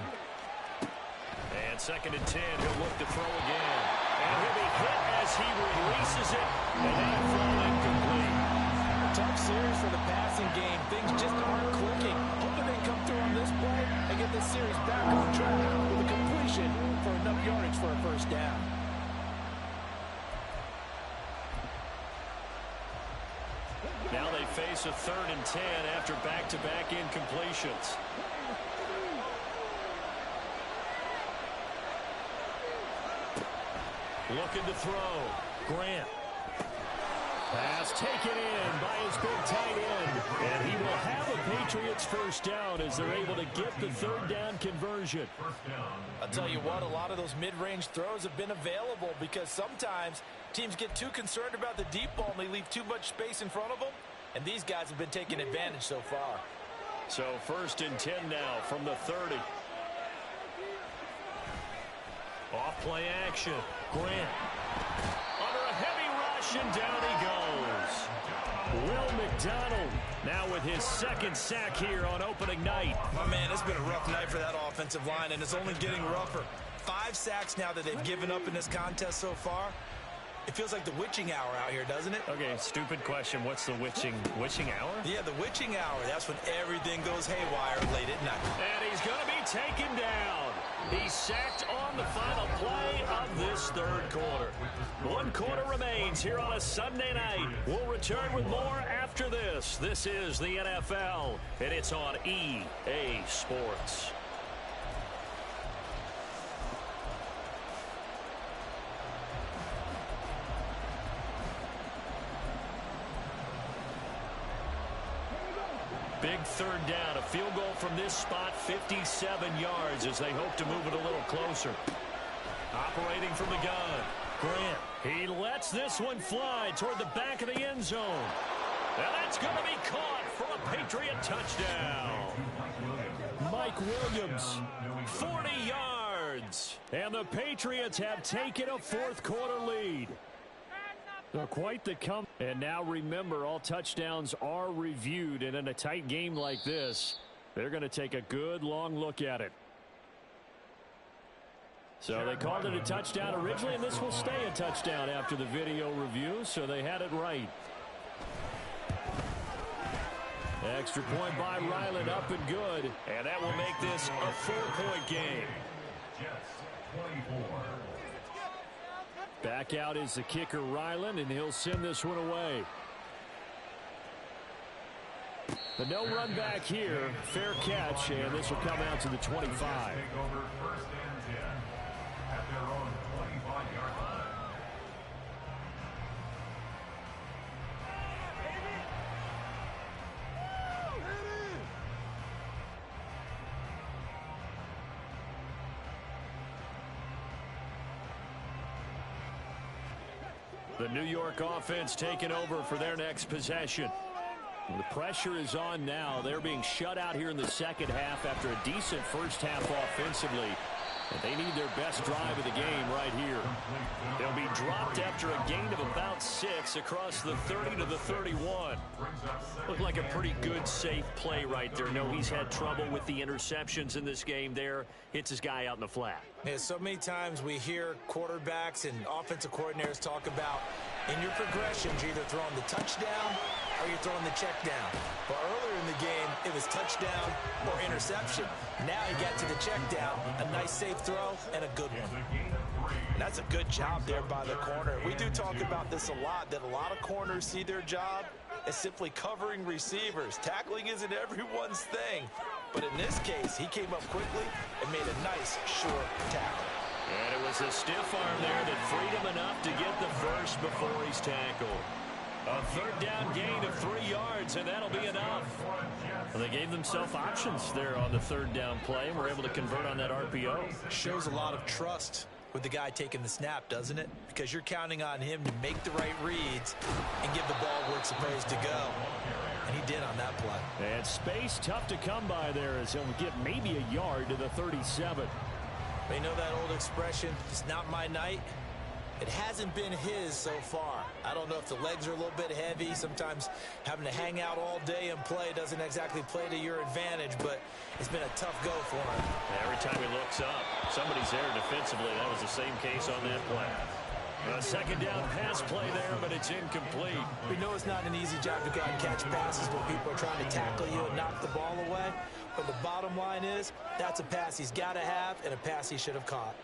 And 2nd and 10, he'll look to throw again. And he'll be hit as he releases it. And that'll fall incomplete. A tough series for the passing game. Things just aren't clicking. Hoping they come through on this play and get this series back on track with a completion for enough yardage for a 1st down. Now they face a 3rd and 10 after back-to-back incompletions. Looking to throw. Grant. Pass taken in by his big tight end. And he will have a Patriots 1st down as they're able to get the 3rd down conversion. I'll tell you what, a lot of those mid-range throws have been available because sometimes teams get too concerned about the deep ball and they leave too much space in front of them. And these guys have been taking advantage so far. So 1st and 10 now from the 30. Off play action. Grant. Under a heavy rush, and down he goes. Will McDonald now with his 2nd sack here on opening night. My man, it's been a rough night for that offensive line, and it's only getting rougher. 5 sacks now that they've given up in this contest so far. It feels like the witching hour out here, doesn't it? Okay, stupid question. What's the witching hour? Yeah, the witching hour. That's when everything goes haywire late at night. And he's going to be taken down. He's sacked on the final play of this 3rd quarter. 1 quarter remains here on a Sunday night. We'll return with more after this. This is the NFL, and it's on EA Sports. Big 3rd down. A field goal from this spot, 57 yards as they hope to move it a little closer. Operating from the gun, Grant. He lets this one fly toward the back of the end zone. And that's going to be caught for a Patriot touchdown. Mike Williams. 40 yards. And the Patriots have taken a 4th quarter lead. Quite the come. And now remember, all touchdowns are reviewed, and in a tight game like this, they're going to take a good long look at it. So they called it a touchdown originally, and this will stay a touchdown after the video review, so they had it right. Extra point by Ryland, up and good. And that will make this a 4-point game. Back out is the kicker, Ryland, and he'll send this one away. The no run back here, fair catch, and this will come out to the 25. The New York offense taking over for their next possession. The pressure is on now. They're being shut out here in the second half after a decent first half offensively. And they need their best drive of the game right here. They'll be dropped after a gain of about 6 across the 30 to the 31. Looked like a pretty good, safe play right there. No, he's had trouble with the interceptions in this game there. Hits his guy out in the flat. Yeah, so many times we hear quarterbacks and offensive coordinators talk about in your progressions, you're either throwing the touchdown or you're throwing the check down. But earlier in the game, it was touchdown or interception. Now he got to the check down, a nice safe throw, and a good one. And that's a good job there by the corner. We do talk about this a lot, that a lot of corners see their job as simply covering receivers. Tackling isn't everyone's thing. But in this case, he came up quickly and made a nice, short tackle. And it was a stiff arm there that freed him enough to get the first before he's tackled. A third down gain of 3 yards, and that'll be enough. Well, they gave themselves options there on the third down play, and were able to convert on that RPO. Shows a lot of trust with the guy taking the snap, doesn't it? Because you're counting on him to make the right reads and give the ball where it's supposed to go. And he did on that play. And space tough to come by there as he'll get maybe a yard to the 37. You know that old expression, it's not my night? It hasn't been his so far. I don't know if the legs are a little bit heavy. Sometimes having to hang out all day and play doesn't exactly play to your advantage, but it's been a tough go for him. Every time he looks up, somebody's there defensively. That was the same case on that play. A second down pass play there, but it's incomplete. We know it's not an easy job to go out and catch passes when people are trying to tackle you and knock the ball away. But the bottom line is, that's a pass he's got to have and a pass he should have caught.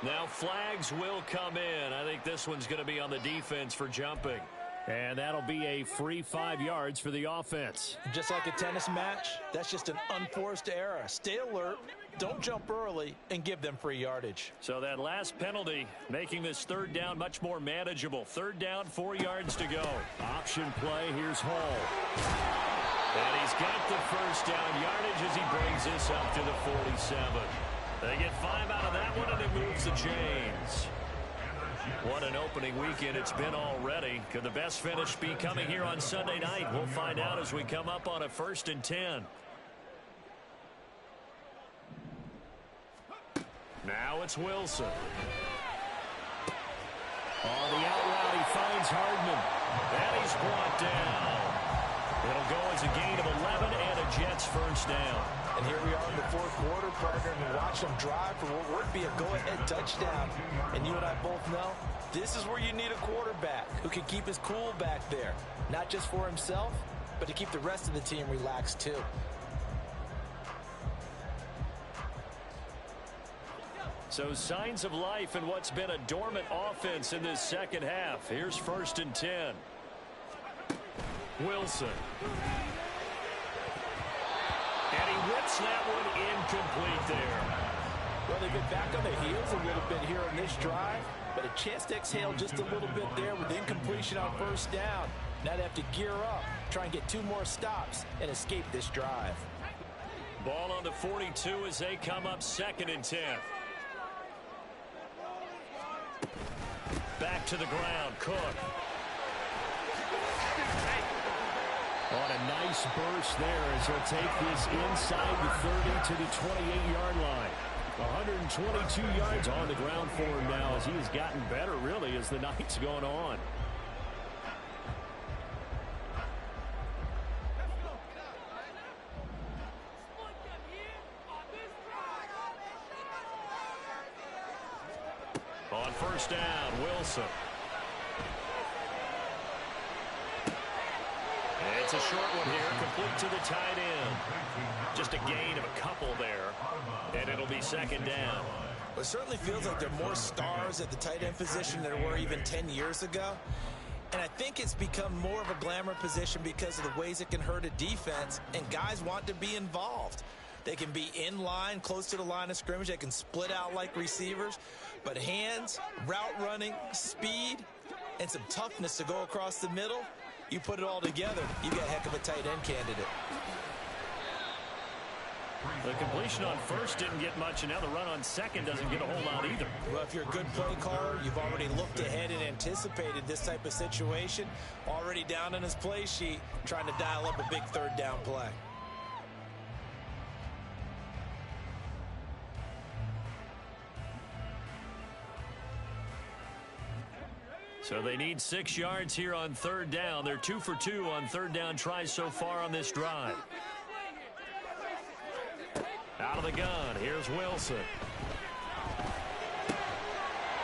Now flags will come in. I think this one's going to be on the defense for jumping. And that'll be a free 5 yards for the offense. Just like a tennis match, that's just an unforced error. Stay alert, don't jump early, and give them free yardage. So that last penalty making this third down much more manageable. Third down, 4 yards to go. Option play, here's Hall. And he's got the first down yardage as he brings this up to the 47. They get 5 out of that one, and it moves the chains. What an opening weekend it's been already. Could the best finish be coming here on Sunday night? We'll find out as we come up on a 1st and 10. Now it's Wilson. On the out route, he finds Hardman. And he's brought down. It'll go as a gain of 11 and a Jets first down. And here we are in the 4th quarter, partner, and watch them drive for what would be a go-ahead touchdown. And you and I both know this is where you need a quarterback who can keep his cool back there. Not just for himself, but to keep the rest of the team relaxed too. So signs of life in what's been a dormant offense in this second half. Here's 1st and 10. Wilson. And he whips that one incomplete there. Well, they've been back on their heels a little bit here on this drive, but a chance to exhale just a little bit there with incompletion on 1st down. Now they have to gear up, try and get 2 more stops, and escape this drive. Ball on the 42 as they come up 2nd and 10. Back to the ground, Cook. On a nice burst there as he'll take this inside the 30 to the 28-yard line. 122 yards on the ground for him now as he has gotten better, really, as the night's going on. On 1st down, Wilson. It's a short one here, complete to the tight end. Just a gain of a couple there, and it'll be 2nd down. It certainly feels like there are more stars at the tight end position than there were even 10 years ago. And I think it's become more of a glamour position because of the ways it can hurt a defense, and guys want to be involved. They can be in line, close to the line of scrimmage. They can split out like receivers. But hands, route running, speed, and some toughness to go across the middle, you put it all together, you got a heck of a tight end candidate. The completion on first didn't get much, and now the run on second doesn't get a whole lot either. Well, if you're a good play caller, you've already looked ahead and anticipated this type of situation. Already down on his play sheet, trying to dial up a big third down play. So they need 6 yards here on third down. They're 2 for 2 on third down tries so far on this drive. Out of the gun, here's Wilson.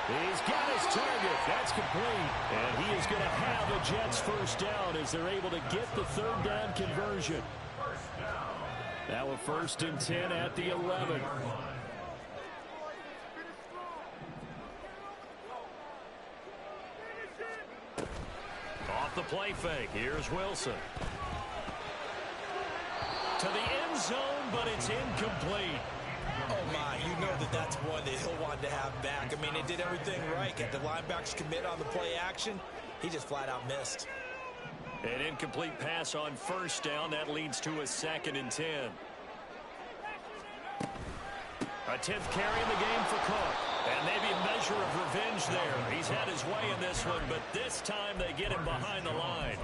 He's got his target. That's complete. And he is going to have the Jets first down as they're able to get the third down conversion. Now a 1st and 10 at the 11. Off the play fake. Here's Wilson. To the end zone, but it's incomplete. Oh, my. You know that's one that he'll want to have back. I mean, he did everything right. Get the linebackers commit on the play action. He just flat out missed. An incomplete pass on first down. That leads to a 2nd and 10. A 10th carry in the game for Cook. And maybe a measure of revenge there. He's had his way in this one, but this time they get him behind the line.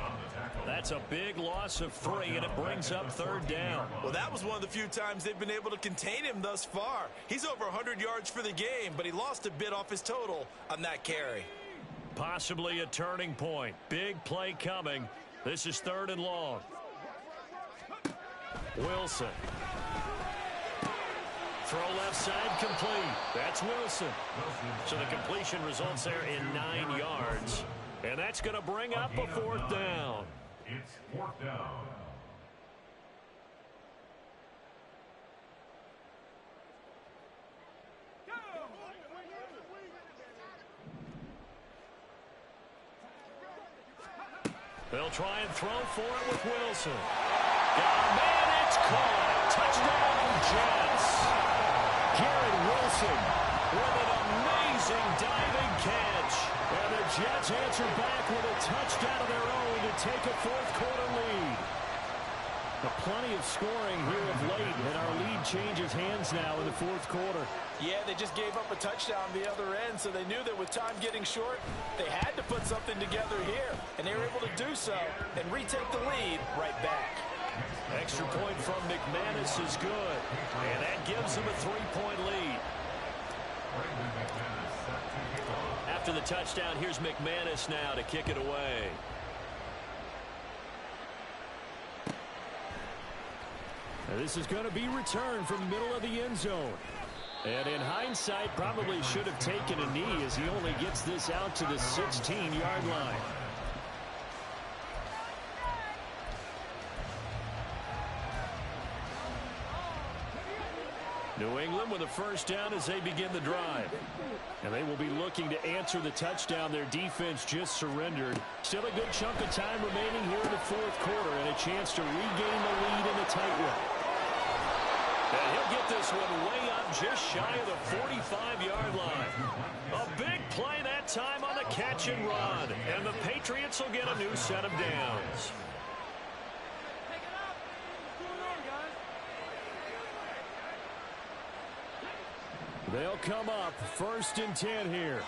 That's a big loss of 3, and it brings up third down. Well, that was one of the few times they've been able to contain him thus far. He's over 100 yards for the game, but he lost a bit off his total on that carry. Possibly a turning point. Big play coming. This is 3rd and long. Wilson. Throw left side complete. That's Wilson. So the completion results there in 9 yards. And that's going to bring up a 4th down. It's 4th down. They'll try and throw for it with Wilson. Oh, man, it's caught. Touchdown, Jets. Garrett Wilson with an amazing diving catch. And the Jets answer back with a touchdown of their own to take a 4th quarter lead. Plenty of scoring here of late, and our lead changes hands now in the 4th quarter. Yeah, they just gave up a touchdown the other end, so they knew that with time getting short, they had to put something together here, and they were able to do so and retake the lead right back. Extra point from McManus is good, and that gives them a 3-point lead. After the touchdown, here's McManus now to kick it away. Now this is going to be returned from the middle of the end zone. And in hindsight, probably should have taken a knee as he only gets this out to the 16-yard line. New England with a first down as they begin the drive. And they will be looking to answer the touchdown their defense just surrendered. Still a good chunk of time remaining here in the 4th quarter and a chance to regain the lead in a tight one. And he'll get this one way up just shy of the 45-yard line. A big play that time on the catch and run. And the Patriots will get a new set of downs. They'll come up 1st and 10 here.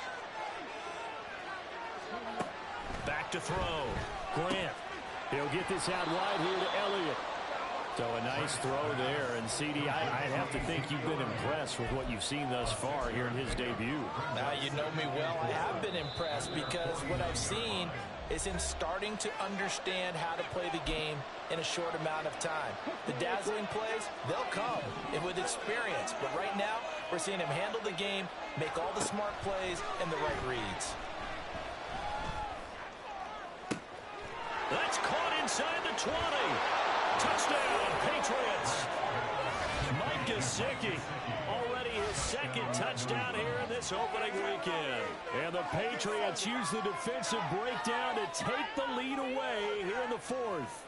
Back to throw. Grant. He'll get this out wide here to Elliott. So a nice throw there. And, CD, I'd have to think you've been impressed with what you've seen thus far here in his debut. Now, you know me well. I have been impressed because what I've seen is him starting to understand how to play the game in a short amount of time. The dazzling plays, they'll come and with experience. But right now, we're seeing him handle the game, make all the smart plays and the right reads. That's caught inside the 20. Touchdown, Patriots. Mike Gesicki, already his 2nd touchdown here in this opening weekend. And the Patriots use the defensive breakdown to take the lead away here in the 4th.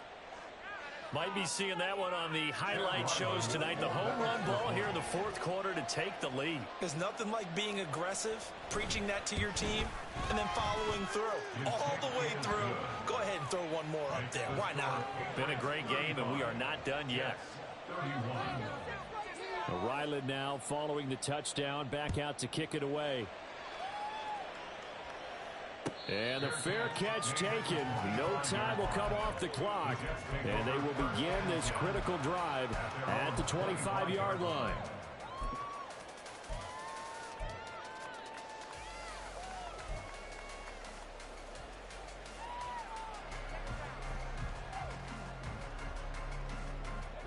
Might be seeing that one on the highlight shows tonight. The home run ball here in the 4th quarter to take the lead. There's nothing like being aggressive, preaching that to your team, and then following through. All the way through. Go ahead and throw one more up there. Why not? Been a great game, and we are not done yet. 31. island now following the touchdown. Back out to kick it away. And the fair catch taken. No time will come off the clock. And they will begin this critical drive at the 25-yard line.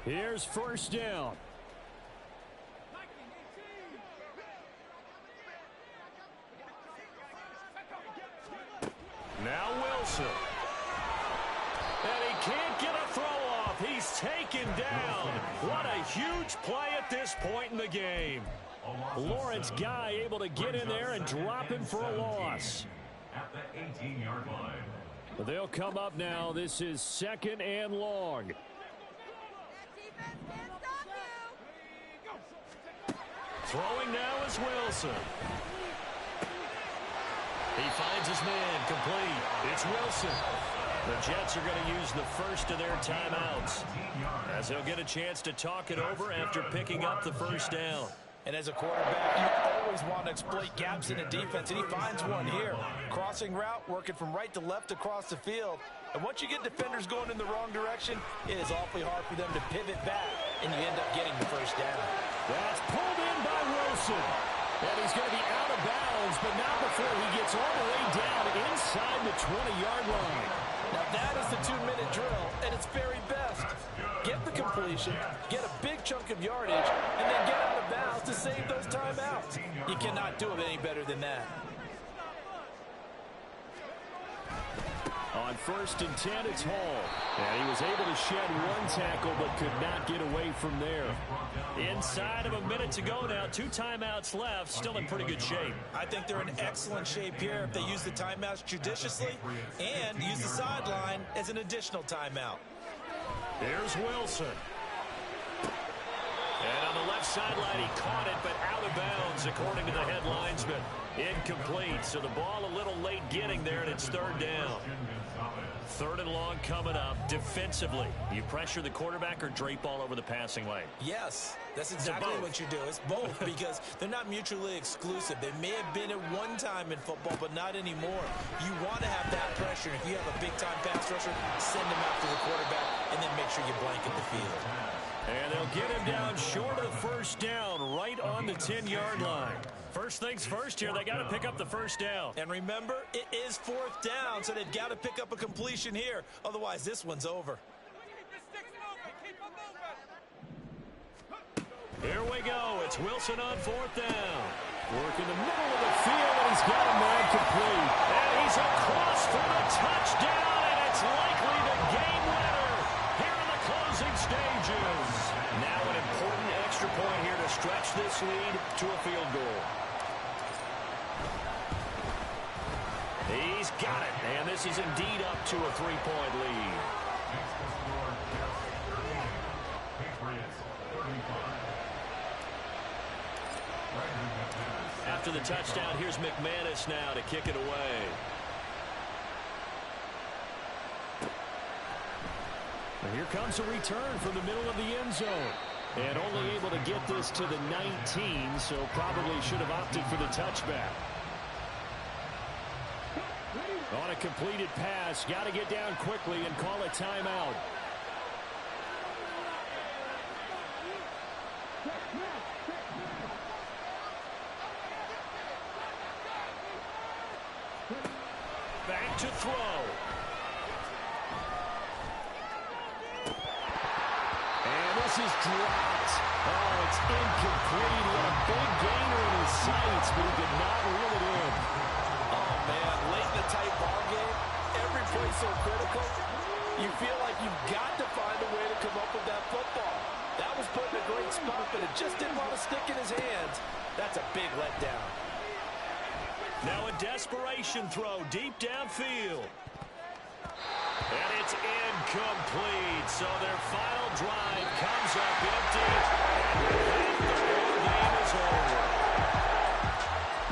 Here's first down. Now Wilson. And he can't get a throw off. He's taken down. What a huge play at this point in the game. Lawrence Guy able to get in there and drop him for a loss. At the 18-yard line. They'll come up now. This is 2nd and long. Throwing now is Wilson. He finds his man complete. It's Wilson. The Jets are going to use the first of their timeouts, as they'll get a chance to talk it over after picking up the first down. And as a quarterback, you always want to exploit gaps in the defense, and he finds one here. Crossing route, working from right to left across the field. And once you get defenders going in the wrong direction, it is awfully hard for them to pivot back, and you end up getting the first down. That's pulled in by Wilson. And he's going to be out of bounds, but not before he gets all the way down inside the 20-yard line. Now that is the 2-minute drill at its very best. Get the completion, get a big chunk of yardage, and then get out of bounds to save those timeouts. You cannot do it any better than that. On 1st and 10, it's Hall. And he was able to shed one tackle, but could not get away from there. Inside of a minute to go now. 2 timeouts left. Still in pretty good shape. I think they're in excellent shape here if they use the timeouts judiciously and use the sideline as an additional timeout. Here's Wilson. And on the left sideline, he caught it, but out of bounds, according to the head linesman. Incomplete, so the ball a little late getting there, and it's 3rd down. 3rd and long coming up. Defensively, you pressure the quarterback or drape all over the passing lane? Yes, that's exactly what you do. It's both because they're not mutually exclusive. They may have been at one time in football, but not anymore. You want to have that pressure. If you have a big-time pass rusher, send him after the quarterback, and then make sure you blanket the field. And they'll get him down short of first down, right on the 10-yard line. First things first here, they got to pick up the first down. And remember, it is 4th down, so they've got to pick up a completion here. Otherwise, this one's over. Here we go. It's Wilson on 4th down. Work in the middle of the field, and he's got a man complete. And he's across for the touchdown, and it's likely the game winner here in the closing stages. Now an important extra point here to stretch this lead to a field goal. He's got it, and this is indeed up to a 3-point lead. After the touchdown, here's McManus now to kick it away. And here comes a return from the middle of the end zone. And only able to get this to the 19, so probably should have opted for the touchback. On a completed pass, got to get down quickly and call a timeout. Back to throw. And this is dropped. Oh, it's incomplete. He had a big gainer in his sights, but he did not reel it in. Oh, man, late in the tight ball game, every play so critical, you feel like you've got to find a way to come up with that football. That was put in a great spot, but it just didn't want to stick in his hands. That's a big letdown. Now a desperation throw deep downfield. And it's incomplete. So their final drive comes up empty. And the ball game is over.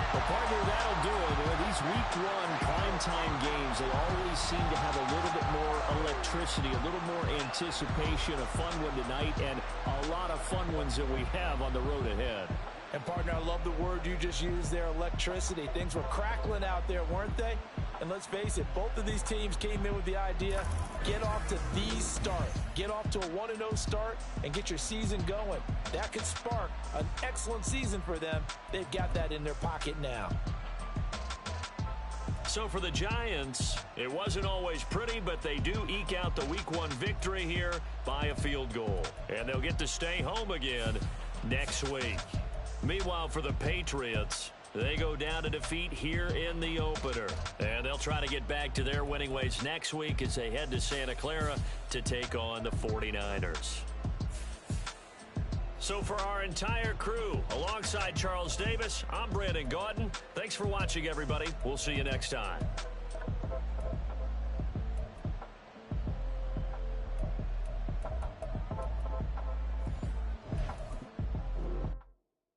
Well, partner, that'll do it. These week 1 primetime games, they always seem to have a little bit more electricity, a little more anticipation, a fun one tonight, and a lot of fun ones that we have on the road ahead. And, partner, I love the word you just used there, electricity. Things were crackling out there, weren't they? And let's face it, both of these teams came in with the idea, get off to these start. Get off to a 1-0 start and get your season going. That could spark an excellent season for them. They've got that in their pocket now. So for the Giants, it wasn't always pretty, but they do eke out the Week 1 victory here by a field goal. And they'll get to stay home again next week. Meanwhile, for the Patriots, they go down to defeat here in the opener. And they'll try to get back to their winning ways next week as they head to Santa Clara to take on the 49ers. So for our entire crew, alongside Charles Davis, I'm Brandon Gaudin. Thanks for watching, everybody. We'll see you next time.